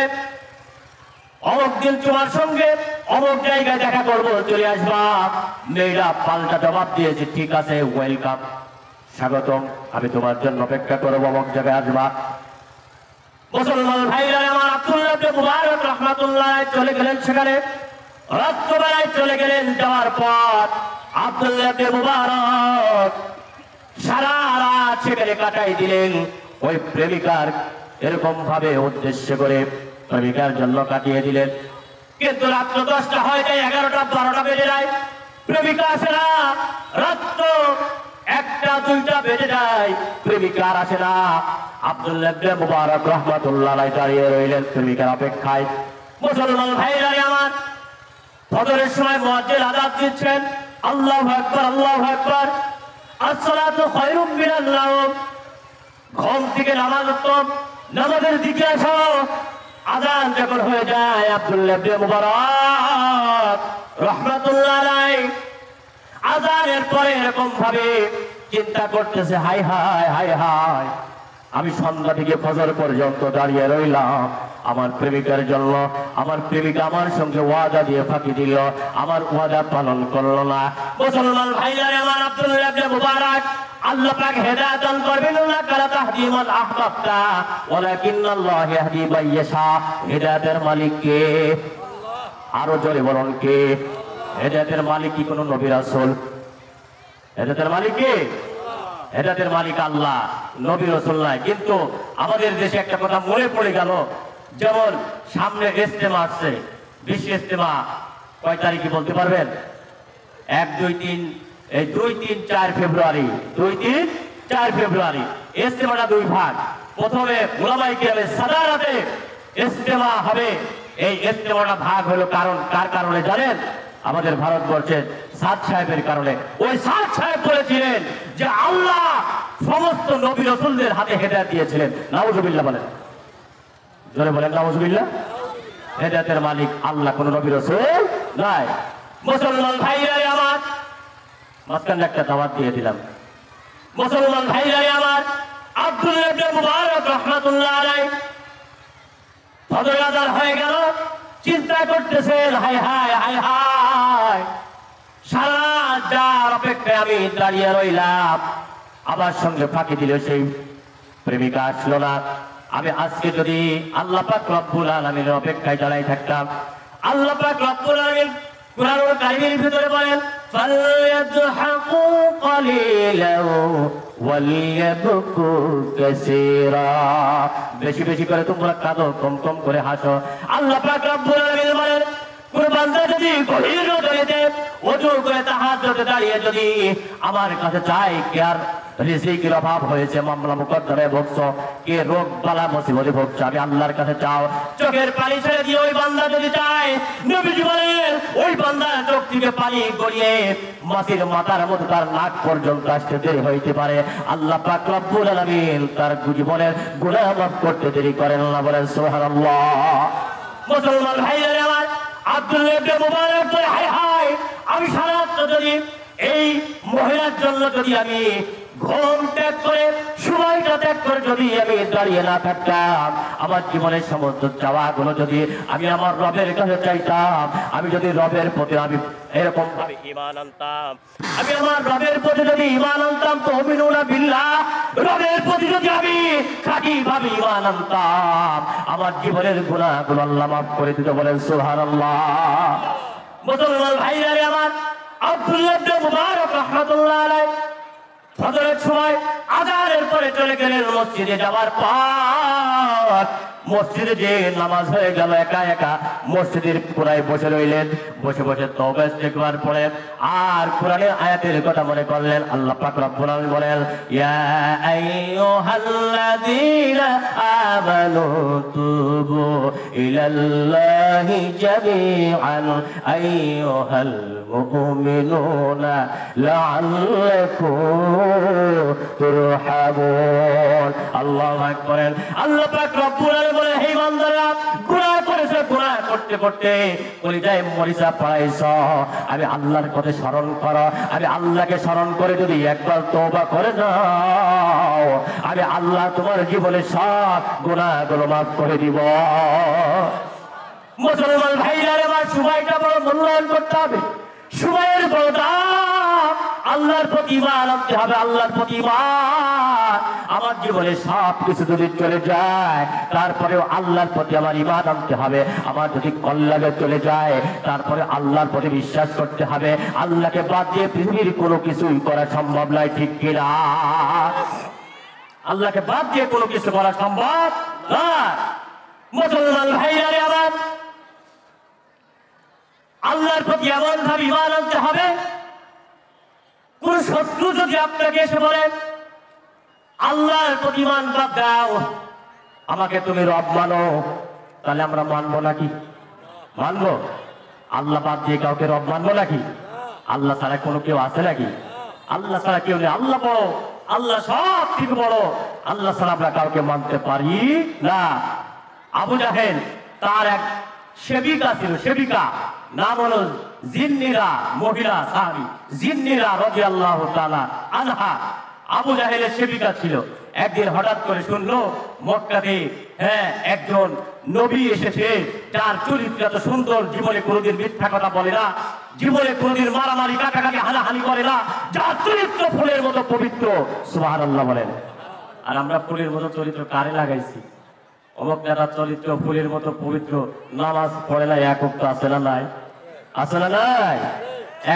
অমুক দিন তোমার সঙ্গে অমুক জায়গায় দেখা করবো, চলে আসবা। মেয়েরা পাল্টা জবাব দিয়েছে, ঠিক আছে, ওয়েলকাম, স্বাগতম, আমি তোমার জন্য অপেক্ষা করবো, অমুক জায়গায় আসবা। মুসলমান ভাইরা আমার, আব্দুল্লাহ ইবনে মুবারক রাহমাতুল্লাহ চলে গেলেন সেখানে, রাত্রবেলায় চলে গেলেন। যাওয়ার পর আব্দুল্লাহ ইবনে মুবারক সারা রাত সেখানে কাটাই দিলেন। ওই প্রেমিকার এরকম ভাবে উদ্দেশ্য করে প্রেমিকার জন্য কাটিয়ে দিলেন। কিন্তু রাত্র 10টা হয়ে যায়, 11টা 12টা বেজে যায়, প্রেমিকা আসে না। রাত্র 1টা 2টা বেজে যায়, প্রেমিকা আর আসে না। আব্দুল্লাহ ইবনে মুবারক রাহমাতুল্লাহ আলাইহি দাঁড়িয়ে রইলেন প্রেমিকার অপেক্ষায়। মুসলমান ভাইরা আমার, ফজরের সময় মুয়াজ্জিন আযান দিচ্ছেন, আল্লাহু আকবার, আল্লাহু আকবার, আসসালাতু খায়রুম মিনান নাওম। ঘুম থেকে নামাজ উত্তম, নামাজের দিকে আসো। আযান যখন হয়ে যায়, আব্দুল্লাহ ইবনে মুবারক রাহমাতুল্লাহ আলাইহি আযানের পরে এরকম ভাবে চিন্তা করতেছে, হায় হায় হায় হায়, আমি সন্ধ্যা থেকে ফজর পর্যন্ত দাঁড়িয়ে রইলাম আমার প্রেমিকার জন্য। আমার প্রেমিকা আমার সঙ্গে ওয়াদা দিয়ে ফাঁকি দিল, আমার ওয়াদা পালন করলো না। মুসলমান ভাইরা আমার, আব্দুল্লাহ ইবনে মুবারক আল্লাহ পাক হেদায়েত দান করবেন, আল্লাহ কালা তাহদি মান আহবাবতা ওয়ালাকিন্নাল্লাহ ইয়াহদি মান ইয়াশা। হেদায়েতের মালিক কে? আরো জোরে বলুন কে? হেদায়েতের মালিক কি কোন নবী রাসূল? হেদায়েতের মালিক কে? হেদায়েতের মালিক আল্লাহ, নবী রাসূল নয়। কিন্তু আমাদের দেশে একটা কথা মনে পড়ে গেল, যেমন সামনে ইজতেমা আসছে, বিশ্ব ইজতেমা, কয় তারিখে বলতে পারবেন? 1, 2, 3, এই 2, 3, 4 ফেব্রুয়ারি, 2, 3, 4 ফেব্রুয়ারি। ইজতেমাটা 2 ভাগ। প্রথমে উলামায়ে কেরামের সাদারাতে ইজতেমা হবে। এই ইজতেমাটা ভাগ হলো কার কারণে জানেন? আমাদের ভারতবর্ষের সাদ সাহেবের কারণে। ওই সাদ সাহেব বলেছিলেন যে আল্লাহ সমস্ত নবী রাসূলদের হাতে হেদায়েত দিয়েছিলেন। নাউজুবিল্লাহ বলেন, জোরে বলেন নাউজুবিল্লাহ। হেদায়েতের মালিক আল্লাহ, কোন নবী রাসূল নয়। মুসলমান ভাইরা আমার, মাঝখানে একটা দাওয়াত দিয়ে দিলাম। মুসলমান ভাইরা আমার, আব্দুল্লাহ ইবনে মুবারক রাহমাতুল্লাহ আলাইহি ফজর আযান হয়ে গেল, চিন্তা করতেছেন, হায় হায় হায় হায়, সারা যার অপেক্ষায় আমি দাঁড়িয়ে রইলাম, আমার সঙ্গে ফাঁকি দিল সেই প্রেমিকা আসলো না। আমি আজকে যদি আল্লাহ পাক রব্বুল আলামিনের অপেক্ষায় দাঁড়াই থাকতাম, আল্লাহ পাক রব্বুল আলামিন কুরআনুল কারীমের ভিতরে বলেন, ফালইয়াদহাকু কালিলাও ওয়ালিয়াবকু কাসীরা। বেশি বেশি করে তোমরা কাঁদো, কম কম করে হাসো। আল্লাহ পাক রব্বুল আলামিন বলেন, কোন বান্দা যদি গভীর রজনীতে ওযু করে তাহাজ্জুদে দাঁড়িয়ে যদি আমার কাছে চায়, কে আর রিজিকের অভাব হয়েছে, মামলা মুকদ্দরে ভুগছো, কে রোগ বালা মুসিবতে ভুগছো, আমি আল্লাহর কাছে চাও, চোখের পানি ছেড়ে দিয়ে ওই বান্দা যদি চায়, নবীজি বলেন ওই বান্দার চোখ থেকে পানি গড়িয়ে মাটির মাথার মধ্যে তার নাক পর্যন্ত আসতে দেরি হইতে পারে, আল্লাহ পাক রব্বুল আলামিন তার জীবনের গুনাহ মাফ করতে দেরি করেন না। বলেন সুবহানাল্লাহ। মুসলমান ভাইরা আমার, আব্দুল্লাহ ইবনে মুবারক বলে, হায় হায়, আমি সারা রাত যদি এই মহিলার জন্য যদি আমি ঘুম ত্যাগ করে, সময়টা ত্যাগ করে যদি আমি দাঁড়িয়ে না থাকতাম, আমার জীবনের সমস্ত চাওয়াগুলো যদি আমি আমার রবের কাছে চাইতাম, আমি যদি রবের প্রতি আমি এরকম ভাবে ঈমান আনতাম, আমি আমার রবের প্রতি যদি ঈমান আনতাম, তো মিনুনা বিল্লাহ, রবের প্রতি যদি আমি খাঁটি ভাবে ঈমান আনতাম, আমার জীবনের গুনাহগুলো আল্লাহ মাফ করে দিতে। বলেন সুবহানাল্লাহ। মুসলমান ভাইরা আমার, আব্দুল্লাহ ইবনে মুবারক রাহমাতুল্লাহ আলাইহি ফজরের সময় আযানের পরে চলে গেলেন মসজিদে। যাওয়ার পর মসজিদে যে নামাজ হয়ে গেল একা একা মসজিদের কোনায় বসে রইলেন, বসে বসে তওবা ইস্তিগফার পড়েন আর কোরআনের আয়াতের কথা মনে করলেন। আল্লাহ পাক রব্বুল আলামিন বলেন, ইয়া আইয়ুহাল্লাযীনা আমানু তুবু ইলাল্লাহি জামিআন আইয়ুহাল মুমিনুনা লাআল্লাকুম তুরহামুন। আল্লাহু আকবার। আল্লাহ পাক রব্বুল আলামিন বলেন, হে বান্দারা, গুনাহ করেছো, গুনাহ করতে করতে কলিজায় মরিচা পড়াইছ, আমি আল্লাহর কথা স্মরণ করো, আমি আল্লাহকে স্মরণ করে যদি একবার তওবা করে নাও, আমি আল্লাহ তোমার জীবনে সব গুনাহগুলো মাফ করে দিব। মুসলমান ভাইরা, আমার সময়টা বড় মূল্যায়ন করতে হবে। সময়ের বড় দাম। আল্লাহর প্রতি ঈমান আনতে হবে, আল্লাহর প্রতি ঈমান। আমার জীবনে সব কিছু যদি চলে যায়, তারপরেও আল্লাহর প্রতি আমার ঈমান আনতে হবে। আমার যদি কল্যাণে চলে যায়, তারপরে আল্লাহর প্রতি বিশ্বাস করতে হবে। আল্লাহকে বাদ দিয়ে পৃথিবীর কোনো কিছুই করা সম্ভব নয়, ঠিক কিনা? আল্লাহকে বাদ দিয়ে কোনো কিছু করা সম্ভব না। মুসলমান ভাইরা আমার, আল্লাহর প্রতি এমন ভাবে ঈমান আনতে হবে, কোন শত্রু যদি আপনাকে এসে বলে আল্লাহর প্রতি ঈমান বাদ দাও, আমাকে তুমি রব মানো, তাহলে আমরা মানবো নাকি? মানবো? আল্লাহ বাদ দিয়ে কাউকে রব মানবো নাকি? আল্লাহ ছাড়া কোনো কেউ আছে নাকি? আল্লাহ ছাড়া কেউ নেই। আল্লাহ বড়, আল্লাহ সব থেকে বড়। আল্লাহ ছাড়া আমরা কাউকে মানতে পারি না। আবু জাহেল, তার এক সেবিকা ছিল, সেবিকা, নাম হলো জিন্নিরা, মহিলা সাহাবী জিন্নিরা রাদিয়াল্লাহু তাআলা আনহা। আবু জাহেলের সেবিকা ছিল। একদিন হঠাৎ করে শুনলো মক্কাতে একজন নবী এসেছে, যার চরিত্র এত সুন্দর, জীবনে কোনোদিন মিথ্যা কথা বলে না, জীবনে কোনোদিন মারামারি কাটাকাটি হানাহানি করে না, যার চরিত্র ফুলের মতো পবিত্র। সুবহানাল্লাহ বলেন। আর আমরা ফুলের মতো চরিত্র কারে লাগাইছি? অমুক নেতার চরিত্র ফুলের মতো পবিত্র, নামাজ পড়ে না, এক ওয়াক্ত আছে না নাই? আছে না নাই?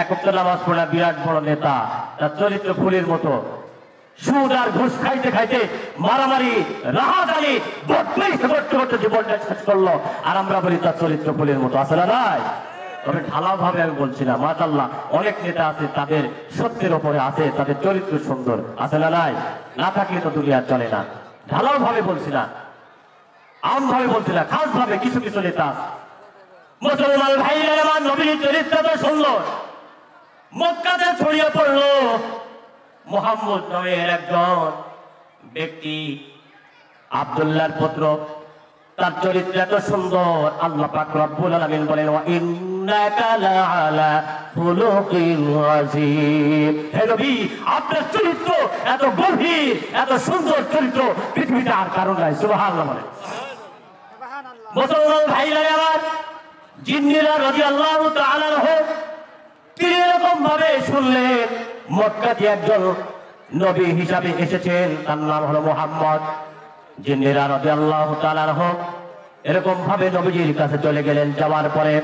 এক ওয়াক্ত নামাজ পড়ে না, বিরাট বড় নেতা, তার চরিত্র ফুলের মতো। সুদ আর ঘুষ খাইতে খাইতে মারামারি রাহাজানি করতে করতে জীবনটা শেষ করলো। আর আমরা বলি তার চরিত্র ফুলের মতো। আছে না নাই? তবে ঢালাও ভাবে আমি বলছি না, মাশাআল্লাহ অনেক নেতা আছে, তাদের সত্যের ওপরে আছে, তাদের চরিত্র সুন্দর। আছে না নাই? না থাকলে তো দুনিয়া চলে না। ঢালাও ভাবে বলছি না, আম ভাবে বলছি না, খাস ভাবে কিছু কিছু নেতা। মুসলমান ভাইরা আমার, নবীর চরিত্র তো সুন্দর। মক্কাতে ছড়িয়ে পড়লো মুহাম্মদ নামের একজন ব্যক্তি, আব্দুল্লাহর পুত্র, তার চরিত্র এত সুন্দর। আল্লাহ পাক রব্বুল আলামিন বলেন, ওয়া ইন্নাকা লাআলা খুলুকিন আযীম। হে নবী, আপনার চরিত্র এত গভীর, এত সুন্দর চরিত্র পৃথিবীতে আর কারণ নাই। সুবহানাল্লাহ বলেন। মুসলমান ভাইরা আমার, জিন্নিরা রাদিয়াল্লাহু তাআলা আনহু তিনি এরকম ভাবে শুনলেন মক্কাতে একজন নবী হিসাবে এসেছেন, তার নাম হলো মুহাম্মদ। জিন্নিরা রাদিয়াল্লাহু তাআলা আনহু এরকম ভাবে নবীজির কাছে চলে গেলেন। যাওয়ার পরে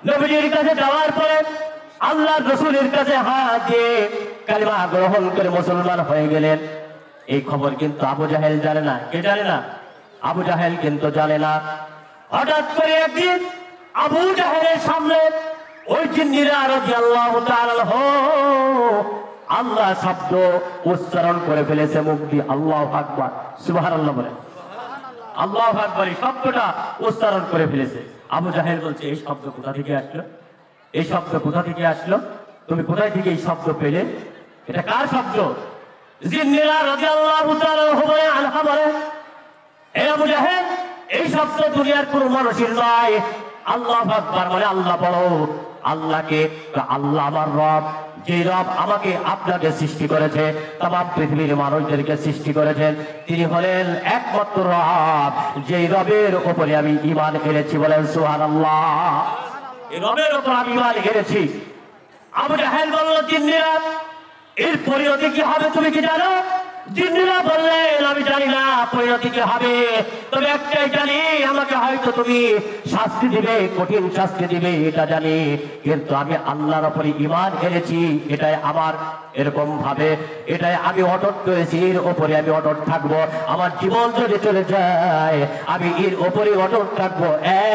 নবীজির কাছে যাওয়ার পরে আল্লাহর রাসূলের কাছে হাত দিয়ে কালিমা গ্রহণ করে মুসলমান হয়ে গেলেন। এই খবর কিন্তু আবু জাহেল জানে না। কে জানে না? আবু জাহেল কিন্তু জানে না। হঠাৎ করে একদিন আবু জাহেলের সামনে ওই জিন্নিরা রাদিয়াল্লাহু তাআলা আনহু আল্লাহ শব্দ উচ্চারণ করে ফেলেছে, মুখ দিয়ে আল্লাহু আকবার, সুবহানাল্লাহ বলে। আল্লাহু আকবার এই শব্দটা উচ্চারণ করে ফেলেছে। আবু জাহেল বলছে, এই শব্দ কোথা থেকে আসলো? এই শব্দ কোথা থেকে আসলো? তুমি কোথায় থেকে এই শব্দ পেলে? এটা কার শব্দ? জিন্নিরা রাদিয়াল্লাহু তাআলা আনহু বলে, হে আবু জাহেল, এই শব্দ দুনিয়ার কোন মানুষের নয়। আল্লাহু আকবার মানে আল্লাহ বড়। আল্লাহকে, আল্লাহ আমার রব, যে রব আমাকে আপনাকে সৃষ্টি করেছে, তামাম পৃথিবীর মানুষদেরকে সৃষ্টি করেছেন, তিনি হলেন একমাত্র রব, যে রবের উপরে আমি ঈমান এনেছি। বলেন সুবহানাল্লাহ। এই রবের উপর আমি ঈমান এনেছি। আবু জাহেল বলল, জিন্নিরা, এর পরিণতি কি হবে তুমি কি জানো? জিন্নারা বললেন আমি জানি না পরিণতি কি হবে, তবে একটাই জানি আমাকে হয়তো তুমি শাস্তি দিবে, কঠিন শাস্তি দিবে এটা জানি, কিন্তু আমি আল্লাহর উপরে ঈমান এনেছি, এটাই আমার এরকম ভাবে এটাই আমি অটট করেছি, এর উপরে আমি অটট থাকবো। আমার জীবন যদি চলে যায় আমি এর উপরে অটট থাকবো,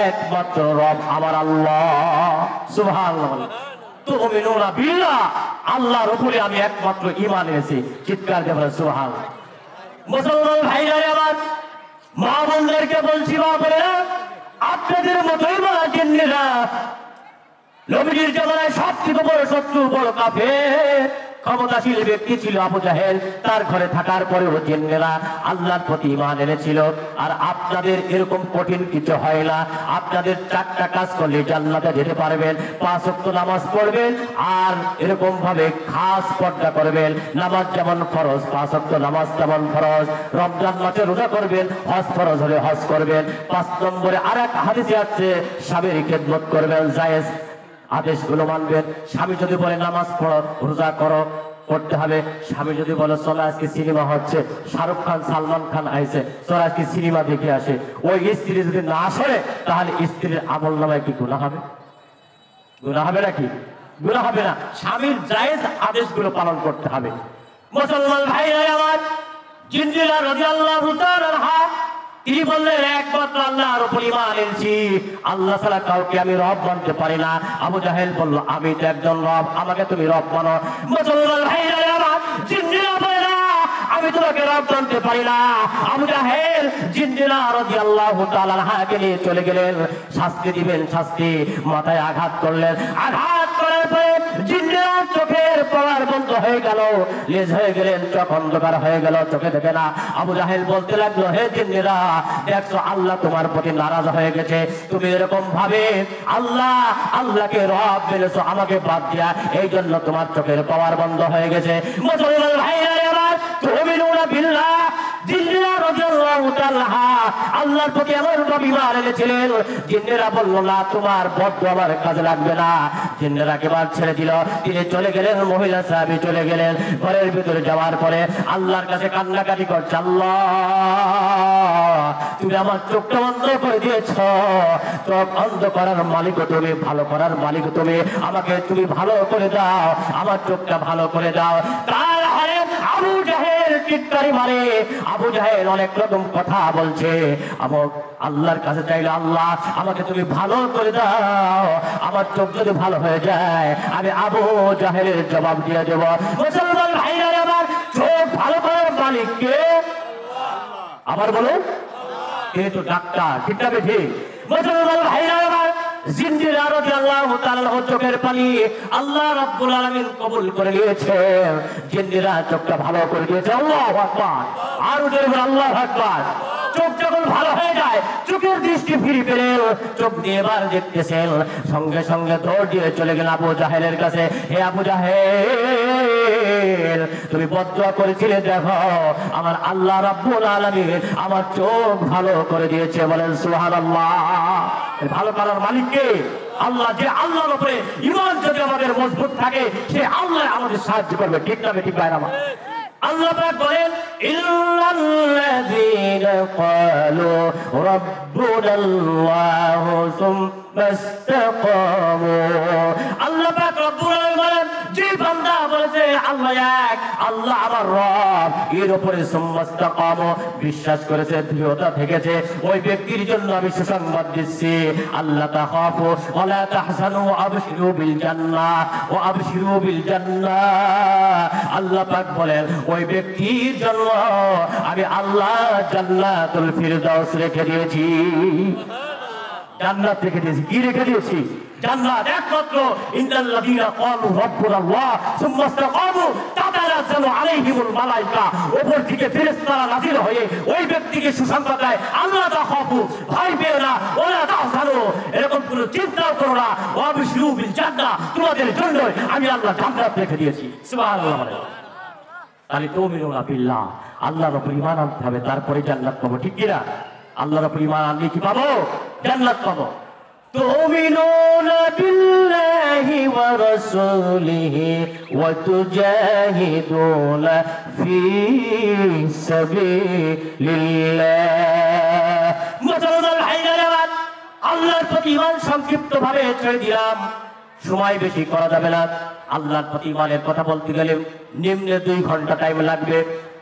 একমাত্র রব আমার আল্লাহ। সুবহানাল্লাহ। তুমিনুনা বিল্লাহ, আল্লাহর উপরে আমি একমাত্র ঈমান এনেছি। চিৎকার দিয়ে বলেন সুবহানাল্লাহ। মুসলমান ভাইরা আমার, মা বোনদেরকে বলছি, মা বোনেরা, আপনাদের মতোই বলা জিন্নেরা নবীর জামানায় সবথেকে বড় শত্রু, বড় কাফের ক্ষমতাশীল ব্যক্তি ছিল আবু জাহেল। তার ঘরে থাকার পরেও জিন্নেরা আল্লাহর প্রতি ঈমান এনেছিল। আর আপনাদের এরকম কঠিন কিছু হয় না, আপনাদের 4টা কাজ করলে জান্নাতে যেতে পারবেন। 5 ওয়াক্ত নামাজ পড়বেন, আর এরকম ভাবে খাস পর্দা করবেন। নামাজ যেমন ফরজ, 5 ওয়াক্ত নামাজ তেমন ফরজ। রমজান মাসে রোজা করবেন, হজ ফরজ হলে হজ করবেন। 5 নম্বরে আর এক হাদিসে আছে স্বামীর খেদমত করবেন, জায়েজ আদেশগুলো মানবেন। স্বামী যদি বলে নামাজ পড়ো, রোজা করো, করতে হবে। স্বামী যদি বলে চলো আজকে সিনেমা হচ্ছে, শাহরুখ খান সালমান খান আইছে, চলো আজকে সিনেমা দেখে আসে, ওই স্ত্রী যদি না আসে তাহলে স্ত্রীর আমল নামায় কি গুনাহ হবে? গুনাহ হবে নাকি? গুনাহ হবে না। স্বামীর জায়েজ আদেশগুলো পালন করতে হবে। মুসলমান ভাইরা আমার, জিন্নারা রাদিয়াল্লাহু তাআলা আনহা তিনি বললেন একমাত্র আল্লাহর উপর ঈমান এনেছি, আল্লাহ ছাড়া কাউকে আমি রব মানতে পারি না। আবু জাহেল বলল আমি তো একজন রব, আমাকে তুমি রব মানো। মুসলমান ভাইরা আমার, জিন্নারা বলে না আমি তোমাকে রব মানতে পারি না। আবু জাহেল জিন্নারা রাদিয়াল্লাহু তাআলা আনহাকে নিয়ে চলে গেলেন, শাস্তি দিবেন শাস্তি। মাথায় আঘাত করলেন, আঘাত করার পরে জিন্নারা চোখের পাওয়ার বন্ধ হয়ে গেল, লেজ হয়ে গেলেন, চোখ অন্ধকার হয়ে গেল, চোখে দেখে না। আবু জাহেল বলতে লাগলো, হে জিন্নারা, দেখছো আল্লাহ তোমার প্রতি নারাজ হয়ে গেছে, তুমি এরকম ভাবে আল্লাহকে রব মেনেছো, আমাকে বাদ দিয়া, এই জন্য তোমার চোখের পাওয়ার বন্ধ হয়ে গেছে। মুসলমান ভাইরা আমার, তুমিনুনা বিল্লাহ, জিন্নারা রাদিয়াল্লাহু তাআলা আল্লাহর প্রতি এমন ভাবে ঈমান এনেছিলেন। জিন্নারা বলল না তোমার বদদুয়া আমার কাজে লাগবে না। জিন্নারা একেবারে ছেড়ে দিল, তিনি চলে গেলেন। মহিলা সাহাবী চলে গেলেন। ঘরের ভিতরে যাওয়ার পরে আল্লাহর কাছে কান্নাকাটি করছে, আল্লাহ তুমি আমার চোখটা বন্ধ করে দিয়েছ, চোখ অন্ধ করার মালিক তুমি, ভালো করার মালিক তুমি, আমাকে তুমি ভালো করে দাও, আমার চোখটা ভালো করে দাও। তার হারে আবু জাহেল চিৎকারি মারে, আবু জাহেল অনেক রকম কথা বলছে। আল্লাহর কাছে চাইলে, আল্লাহ আমাকে তুমি ভালো করে দাও, আমার চোখ যদি ভালো হয়ে যায় আমি আবু জাহেলের জবাব দিয়ে দেব। মুসলমান ভাইরা আমার, চোখ ভালো করার মালিক কে? আবার বলুন, তিনি তো ডাক্তার, ঠিক না ঠিক? মুসলমান ভাইরা আমার, জিন্নারা রাদিয়াল্লাহু তাআলা চোখের পানি আল্লাহ রাব্বুল আলামিন কবুল করে নিয়েছেন। জিন্নারা চোখটা ভালো করে দিয়েছে। আল্লাহু আকবার, আর জোরে বলুন আল্লাহু আকবার। চোখ যখন ভালো হয়ে যায়, চোখের দৃষ্টি ফিরে পেলেন, চোখ দিয়ে এবার দেখতেছেন। সঙ্গে সঙ্গে দৌড় দিয়ে চলে গেল আবু জাহেলের কাছে। হে আবু জাহেল, তুমি বদদুয়া করেছিলে, দেখো আমার আল্লাহ রাব্বুল আলামিন আমার চোখ ভালো করে দিয়েছে। বলেন সুবহানাল্লাহ। ভালো করার মালিক কে? আল্লাহ। যে আল্লাহর উপরে ঈমান যদি আমাদের মজবুত থাকে, সে আল্লাহ আমাদের সাহায্য করবে, ঠিক না ঠিক ভাইরা আমার? আল্লাহ পাক বলেন, ইল্লাল্লাযীনা ক্বালু রাব্বুনাল্লাহু সুম্মা ইসতাকামু। আল্লাহ পাক রব্বুল আলামিন বলেন, যে বান্দা বলেছে আল্লাহ এক, আল্লাহ আমার রব, এর উপরে সুম্মা ইসতাকামু, বিশ্বাস করেছে, দৃঢ়তা থেকেছে, ওই ব্যক্তির জন্য আমি সুসংবাদ দিচ্ছি, আল্লাহ তাখাফু ওয়া লা তাহজানু আবশিরু বিল জান্নাহ ওয়া আবশিরু বিল জান্নাহ। আল্লাহ পাক বলেন, ওই ব্যক্তির জন্য আমি আল্লাহ জান্নাতুল ফিরদাউস রেখে দিয়েছি। জান্নাত রেখে দিয়েছি। কি রেখে দিয়েছি? জান্নাত। একমাত্র ইন্নাল্লাযীনা ক্বালু রাব্বুনাল্লাহ সুম্মা ইসতাকামু তাতানাজ্জালু আলাইহিমুল মালায়েকা, উপর থেকে ফেরেশতারা নাযিল হয়ে ওই ব্যক্তিকে সুসংবাদ দেয়, আল্লাহ তাখাফু, ভয় পেও না, ওয়া তাহজানু, এরকম কোনো চিন্তাও করো না, ওয়া আবশিরু বিল জান্নাহ, তোমাদের জন্য আমি আল্লাহ জান্নাত রেখে দিয়েছি। সুবহানাল্লাহ। তাহলে তুমিনুনা বিল্লাহ, আল্লাহর উপর ঈমান আনতে হবে, তারপরে জান্নাত পাবো, ঠিক কিনা? আল্লাহর উপর ঈমান আনলে কি পাবো? জান্নাত পাবো। তুমিনুনা বিল্লাহি ورسوله وتجاهدون في سبيل الله মুসলমান ভাইরা আল্লাহর প্রতি ঈমান সংক্ষিপ্তভাবে ছেড়ে দিলাম, সময় বেশি করা যাবে না। আল্লাহর প্রতি ঈমানের কথা বলতে গেলে নিম্নে 2 ঘন্টা টাইম লাগবে।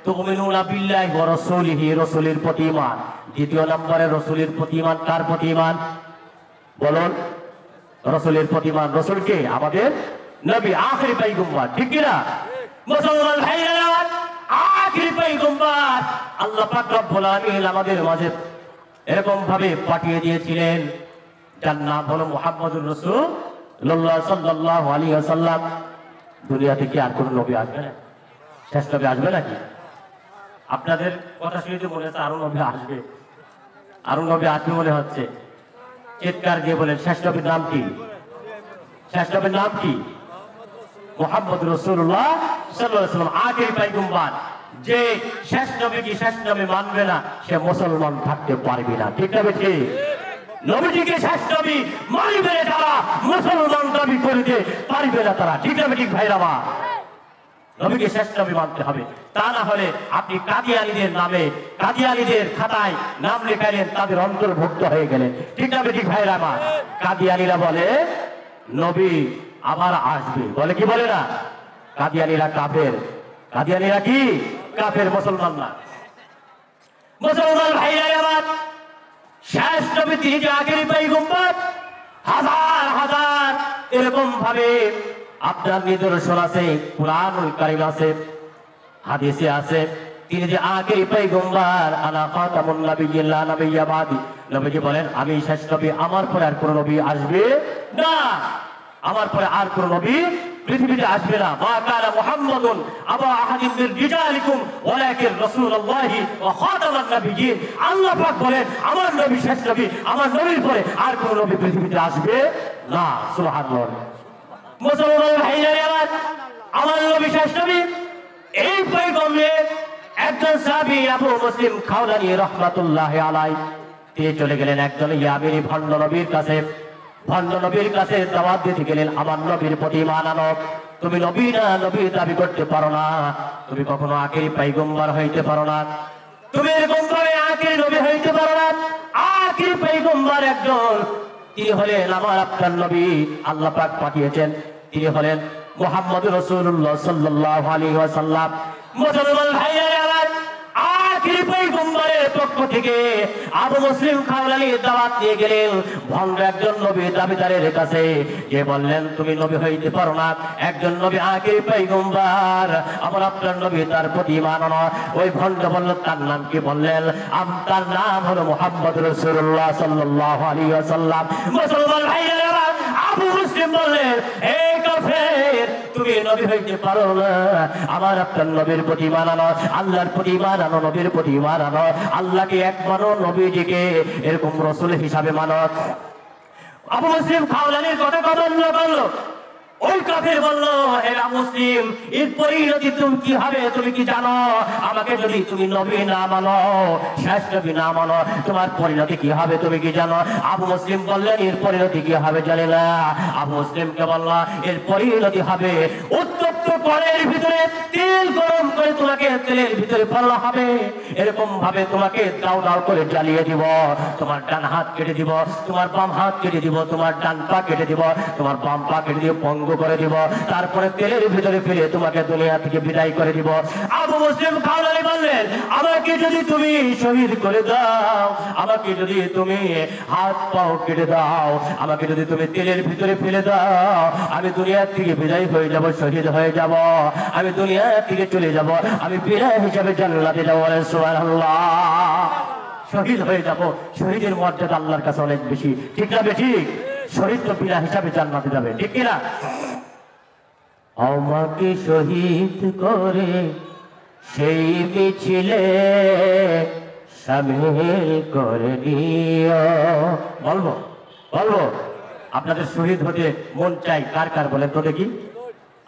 তুমিনুনা বিল্লাহি ওয়া রাসূলিহি, রাসূলের প্রতি ঈমান। দ্বিতীয় নম্বরে রাসূলের প্রতি ঈমান। কার প্রতি ঈমান বলুন? রাসূলের প্রতি ঈমান। রাসূলকে আমাদের নবী, আখেরি পয়গম্বর, ঠিক কি না? মুসলমান ভাইরা আখেরি পয়গম্বর আল্লাহ পাক রব্বুল আলামিন আমাদের মাঝে এরকম ভাবে পাঠিয়ে দিয়েছিলেন, যার নাম হলো মুহাম্মদুর রাসূলুল্লাহ সাল্লাল্লাহু আলাইহি ওয়াসাল্লাম। দুনিয়া থেকে আর কোন নবী আসবে না? শেষ নবী আসবে নাকি? আপনাদের কথা শুনে তো মনে হচ্ছে আরো নবী আসবে, আরো নবী আসবে মনে হচ্ছে। চিৎকার দিয়ে বলেন, শেষ নবীর নাম কি? শেষ নবীর নাম কি? মুহাম্মদুর রাসূলুল্লাহ সাল্লাল্লাহু আলাইহি ওয়াসাল্লাম, আখেরি পয়গম্বর। যে শেষ নবী কি শেষ নবী মানবে না, সে মুসলমান থাকতে পারবে না, ঠিক না বেঠিক? নবীজিকে শেষ নবী মানবে না তারা, মুসলমান দাবি করতে পারবে না তারা, ঠিক না বেঠিক ভাইরা? নবীকে শেষ নবী মানতে হবে, তা না হলে আপনি কাদিয়ানীদের নামে, কাদিয়ানীদের খাতায় নাম লেখালেন, তাদের অন্তর্ভুক্ত হয়ে গেলেন, ঠিক না বেঠিক ভাইরা? কাদিয়ানীরা বলে নবী আবার আসবে, বলে কি বলে না? কাদিয়ানীরা কাফের। কাদিয়ানীরা কি কাফের, মুসলমান না। মুসলমান ভাইরা আমার, শেষ নবী তিনি যে আখেরি পয়গম্বর, হাজার হাজার এরকম ভাবে আপনার নিদর্শন আছে, কুরআনুল কারীম আছে, হাদিসে আছে, তিনি যে আখেরি পয়গম্বর, আনা খাতামুন নাবিয়্যিন লা নাবিয়্যা বাদি। নবীজি বলেন, আমি শেষ নবী, আমার পরে আর কোন নবী আসবে না, আমার পরে আর কোন নবী পৃথিবীতে আসবে না। মা কানা মুহাম্মাদুন আবা আহাদিন মির রিজালিকুম ওয়ালাকিন রাসূলুল্লাহি ওয়া খাতামান নাবিয়্যিন। আল্লাহ পাক বলেন, আমার নবী শেষ নবী, আমার নবীর পরে আর কোন নবী পৃথিবীতে আসবে না। সুবহানাল্লাহ। মুসলমান ভাইরা আমার, আমার নবী শেষ নবী। এই পয়গম্বর একজন সাহাবী আবু মুসলিম খাওলানী রাহমাতুল্লাহি আলাইহি, তিনি চলে গেলেন একজন ইয়ামিনী ভণ্ড নবীর কাছে। ভণ্ড নবীর কাছে দাওয়াত দিতে গেলেন, আমার নবীর প্রতি ঈমান আনো। তুমি নবী না, নবী দাবি করতে পারো না, তুমি কখনো আখেরি পয়গম্বর হইতে পারো না, তুমি এরকম ভাবে আখেরি নবী হইতে পারো না। আখেরি পয়গম্বর একজন, তিনি হলেন আমার আপনার নবী, আল্লাহ পাক পাঠিয়েছেন, তিনি হলেন মুহাম্মদুর রাসূলুল্লাহ সাল্লাল্লাহু আলাইহি ওয়াসাল্লাম। মুসলমান ভাইরা আমার, আখেরি পয়গম্বরের পক্ষ থেকে আবু মুসলিম খাওলানী দাওয়াত দিয়ে গেলেন ভণ্ড একজন নবী দাবিদারের কাছে, যে বললেন তুমি নবী হইতে পারো না, একজন নবী আখেরি পয়গম্বর, আমার আপনার নবী, তার প্রতি ঈমান আনো। ওই ভণ্ড বলল, তার নাম কি? বললেন, তার নাম হলো মুহাম্মদুর রাসূলুল্লাহ সাল্লাল্লাহু আলাইহি ওয়াসাল্লাম। মুসলমান ভাইরা আমার, আবু মুসলিম বললেন, হে কাফের, তুমি নবী হইতে পারো না, আমার আপনার নবীর প্রতি ঈমান আনো, আল্লাহর প্রতি ঈমান আনো, নবীর প্রতি ঈমান আনো, আল্লাহকে এক মানো, নবীজিকে এরকম রাসূল হিসাবে মানো। আবু মুসলিম খাওলানীর কথা বন্ধ করলো। ওই কাফের বলল, হে মুসলিম, এর পরিণতি তুমি কি হবে তুমি কি জানো? আমাকে যদি তুমি নবী না মানো, শেষ নবী না মানো, তোমার পরিণতি কি হবে তুমি কি জানো? আবু মুসলিম বললেন, এর পরিণতি কি হবে জানি না। আবু মুসলিমকে বলল, এর পরিণতি হবে উত্তপ্ত কড়াইয়ের ভিতরে তেল গরম করে তোমাকে তেলের ভিতরে ফেলা হবে, এরকম ভাবে তোমাকে দাও দাও করে জ্বালিয়ে দিব, তোমার ডান হাত কেটে দিব, তোমার বাম হাত কেটে দিব, তোমার ডান পা কেটে দিব, তোমার বাম পা কেটে দিব, পঙ্গু করে দিব, তারপরে তেলের ভিতরে ফেলে তোমাকে দুনিয়া থেকে বিদায় করে দিব। আবু মুসলিম খাওলানী বললেন, আমাকে যদি তুমি শহীদ করে দাও, আমাকে যদি তুমি হাত পাও কেটে দাও, আমাকে যদি তুমি তেলের ভিতরে ফেলে দাও, আমি দুনিয়া থেকে বিদায় হয়ে যাব, শহীদ হয়ে যাব, আমি দুনিয়া থেকে চলে যাব, আমি বিদায় হিসাবে জান্নাতে যাব। সুবহানাল্লাহ। শহীদ হয়ে যাব, শহীদের মর্যাদা আল্লাহর কাছে অনেক বেশি, ঠিক না বেঠিক? শহীদ তো বিনা হিসাবে জান্নাতে যাবে, ঠিক কিনা? আমাকে শহীদ করে সেই মিছিলে সামিল করে নিও। বলবো বলবো আপনাদের শহীদ হতে মন চাই কার কার বলেন তো দেখি।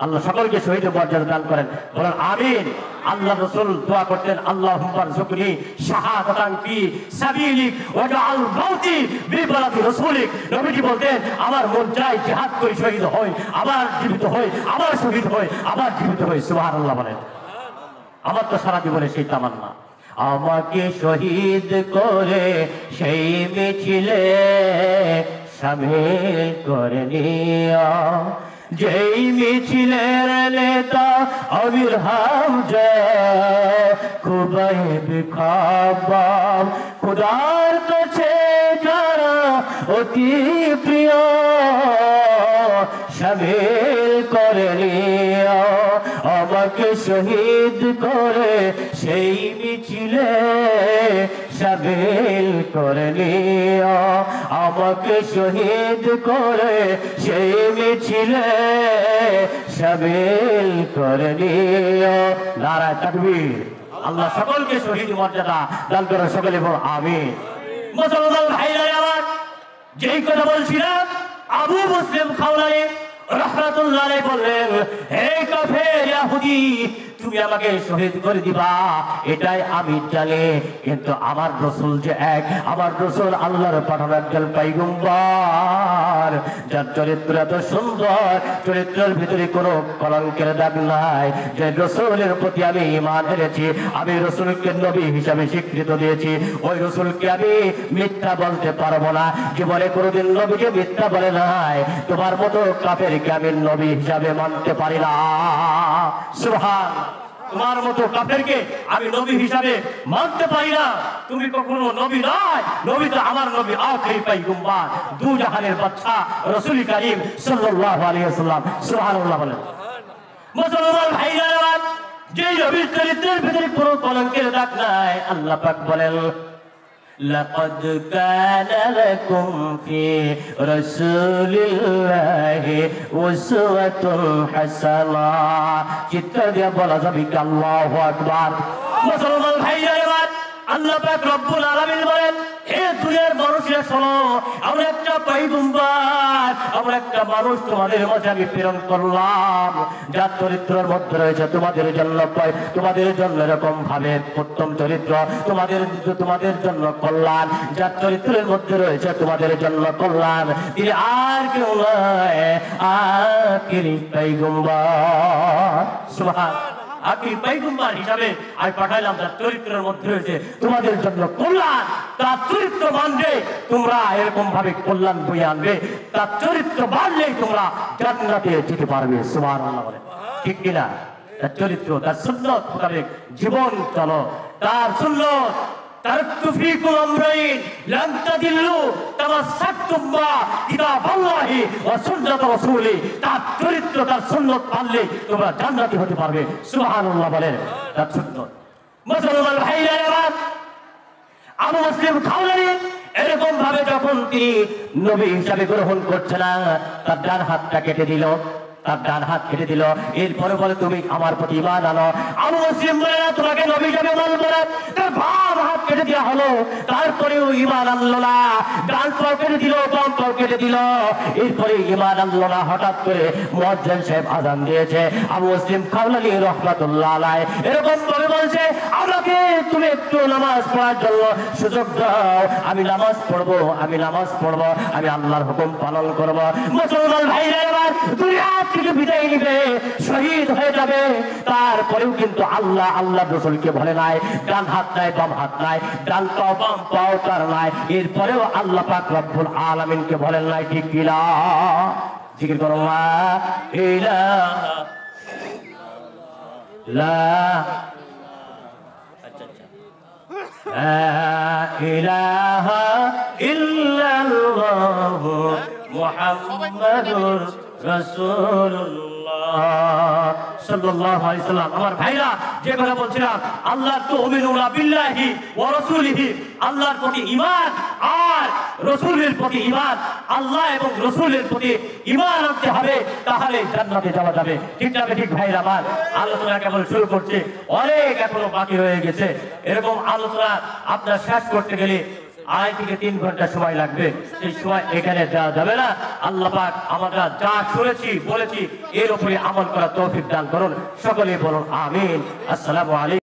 আল্লাহ সকলকে শহীদের মর্যাদা দান করেন, বলেন আমিন। আল্লাহ রাসূল দোয়া করতেন, আল্লাহুম্মা রযুকনি শাহাদাতান ফি সাবিলিক ওয়াজআল মাউতি বিবালাদি রাসূলিক। নবীজি বলতেন, আমার মন চাই জিহাদ করে শহীদ হই, আবার জীবিত হই, আবার শহীদ হই, আবার জীবিত হই। সুবহানাল্লাহ বলেন। আমার তো সারা জীবনে সেই তামান্না। আমাকে শহীদ করে সেই মিছিলে শামিল করে নিও, যেই মিছিলের নেতা আমির হামজা খুবাইব খাবাব, খুদার কাছে যারা অতি প্রিয় শামিল করে নিও। আমাকে শহীদ করে সেই মিছিলে শামিল করে নিও, আমাকে শহীদ করে সেই মিছিলে শামিল করে নিও। নারায়ে তাকবীর। আল্লাহ সকলকে শহীদ মর্যাদা দান করে, সকলে বল আমিন। মুসলমান ভাইরা আমার, যেই কথা বলছিলাম, আবু মুসলিম খাওলানি রাহমাতুল্লাহ আলাইহি বললেন, হে কাফের ইহুদি, তুমি আমাকে শহীদ করে দিবা এটাই আমি জানি, কিন্তু আমার রাসূল যে এক, আমার রাসূল আল্লাহর পাঠানো একজন পয়গম্বর, যার চরিত্র এত সুন্দর, চরিত্রের ভিতরে কোনো কলঙ্কের দাগ নাই, যে রাসূলের প্রতি আমি ঈমান এনেছি, আমি রাসূলকে নবী হিসাবে স্বীকৃতি দিয়েছি, ওই রাসূলকে আমি মিথ্যা বলতে পারবো না। জীবনে কোনোদিন নবীকে মিথ্যা বলে নাই, তোমার মতো কাফেরকে আমি নবী হিসাবে মানতে পারি না। সুবহান। তোমার মতো কাফেরকে আমি নবী হিসাবে মানতে পারি না। তুমি কখনো নবী নয়, নবী তো আমার নবী আখিরি পয়গম্বর, দু জাহানের বাদশা রাসূল করিম সাল্লাল্লাহু আলাইহি ওয়াসাল্লাম। সুবহানাল্লাহ বলেন। মুসলমান ভাইরা আমার, যে নবীর চরিত্রের ভিতরে কোনো কলঙ্কের দাগ নাই, আল্লাহ পাক বলেন, لقد كان لكم في رسول الله أسوة حسنة। চিৎকার দিয়ে বলা যাবে কি আল্লাহু আকবার। মুসলমান ভাইরা আমার, আল্লাহ পাক রব্বুল আলামিন বলেন, হে দুনিয়ার মানুষেরা শোনো, আমরা একটা পয়গম্বর, আমরা একটা মানুষ তোমাদের মাঝে আমি প্রেরণ করলাম, যার চরিত্রের মধ্যে রয়েছে তোমাদের জন্য তোমাদের জন্য এরকম ভাবে উত্তম চরিত্র, তোমাদের জন্য কল্যাণ, যার চরিত্রের মধ্যে রয়েছে তোমাদের জন্য কল্যাণ, তিনি আর কেউ নয়, আখিরি পয়গম্বর। সুবহানাল্লাহ। আখিরি পয়গম্বর হিসাবে আমি পাঠাইলাম, তার চরিত্রের মধ্যে রয়েছে তোমাদের জন্য কল্যাণ। তার চরিত্র মানবে তোমরা এরকম ভাবে কল্যাণ বয়ে আনবে, তার চরিত্র মানলেই তোমরা জান্নাতে যেতে পারবে। সুবহানাল্লাহ বলে, ঠিক কিনা? তার চরিত্র, তার সুন্নাত মোতাবেক জীবন চলো, তার সুন্নাত তারাকতু ফীকুম আমরাইন লান তাদিল্লু তামাসসাকতুম বিকিতাবিল্লাহি ওয়া সুন্নাতি রাসূলি। তার চরিত্র, তার সুন্নাত মানলে তোমরা জান্নাতি হতে পারবে। সুবহানাল্লাহ বলেন। তার সুন্নাত। মুসলমান ভাইরা আমার, আবু মুসলিম খাওলানি এরকম ভাবে যখন তিনি নবী হিসাবে গ্রহণ করছে না, তার ডান হাতটা কেটে দিল, তার ডান হাত কেটে দিল। এরপরে বলে, তুমি আমার প্রতি ঈমান আনো। আবু মুসলিম বলে, না, তোমাকে নবী হিসাবে মানবো না। তার বাম হাত কেটে দেওয়া হলো, তারপরেও ঈমান আনলো না। ডান পাও কেটে দিল, বাম পাও কেটে দিল, এরপরে ঈমান আনলো না। হঠাৎ করে মুয়াজ্জিন সাহেব আযান দিয়েছে। আবু মুসলিম খাওলানি রাহমাতুল্লাহ আলাইহি এরকম ভাবে বলছে, আমাকে তুমি একটু নামাজ পড়ার জন্য সুযোগ দাও, আমি নামাজ পড়বো, আমি নামাজ পড়বো, আমি আল্লাহর হুকুম পালন করব। মুসলমান ভাইরা আমার, দুনিয়া থেকে বিদায় নিবে, শহীদ হয়ে যাবে, তারপরেও কিন্তু আল্লাহ রাসূলকে বলে নাই, ডান হাত নাই, বাম হাত নাই, ডান পাও বাম পাও তার নাই, এরপরেও আল্লাহ পাক রব্বুল আলামিনকে বলেন নাই, ঠিক কিনা? জিকির করো, লা ইলাহা ইল্লাল্লাহু মুহাম্মাদুর রাসূলুল্লাহ সাল্লাল্লাহু আলাইহি ওয়াসাল্লাম। আমার ভাইরা, যে কথা বলছিলাম, আল্লাহ তুমিনুনা বিল্লাহি ওয়া রাসূলিহি, আল্লাহর প্রতি ঈমান আর রাসূলের প্রতি ঈমান, আল্লাহ এবং রাসূলের প্রতি ঈমান আনতে হবে, তাহলে জান্নাতে যাওয়া যাবে। ঠিক না? ঠিক ভাইরা আমার, আলোচনা কেবল শুরু করছে, অনেক এখনো বাকি রয়ে গেছে। এরকম আলোচনা আপনার শেষ করতে গেলে 2.5 থেকে 3 ঘন্টা সময় লাগবে, সেই সময় এখানে দেওয়া যাবে না। আল্লাহ পাক আমরা যা শুনেছি বলেছি এর উপরে আমল করার তৌফিক দান করুন। সকলেই বলুন আমিন। আসসালামু আলাইকুম।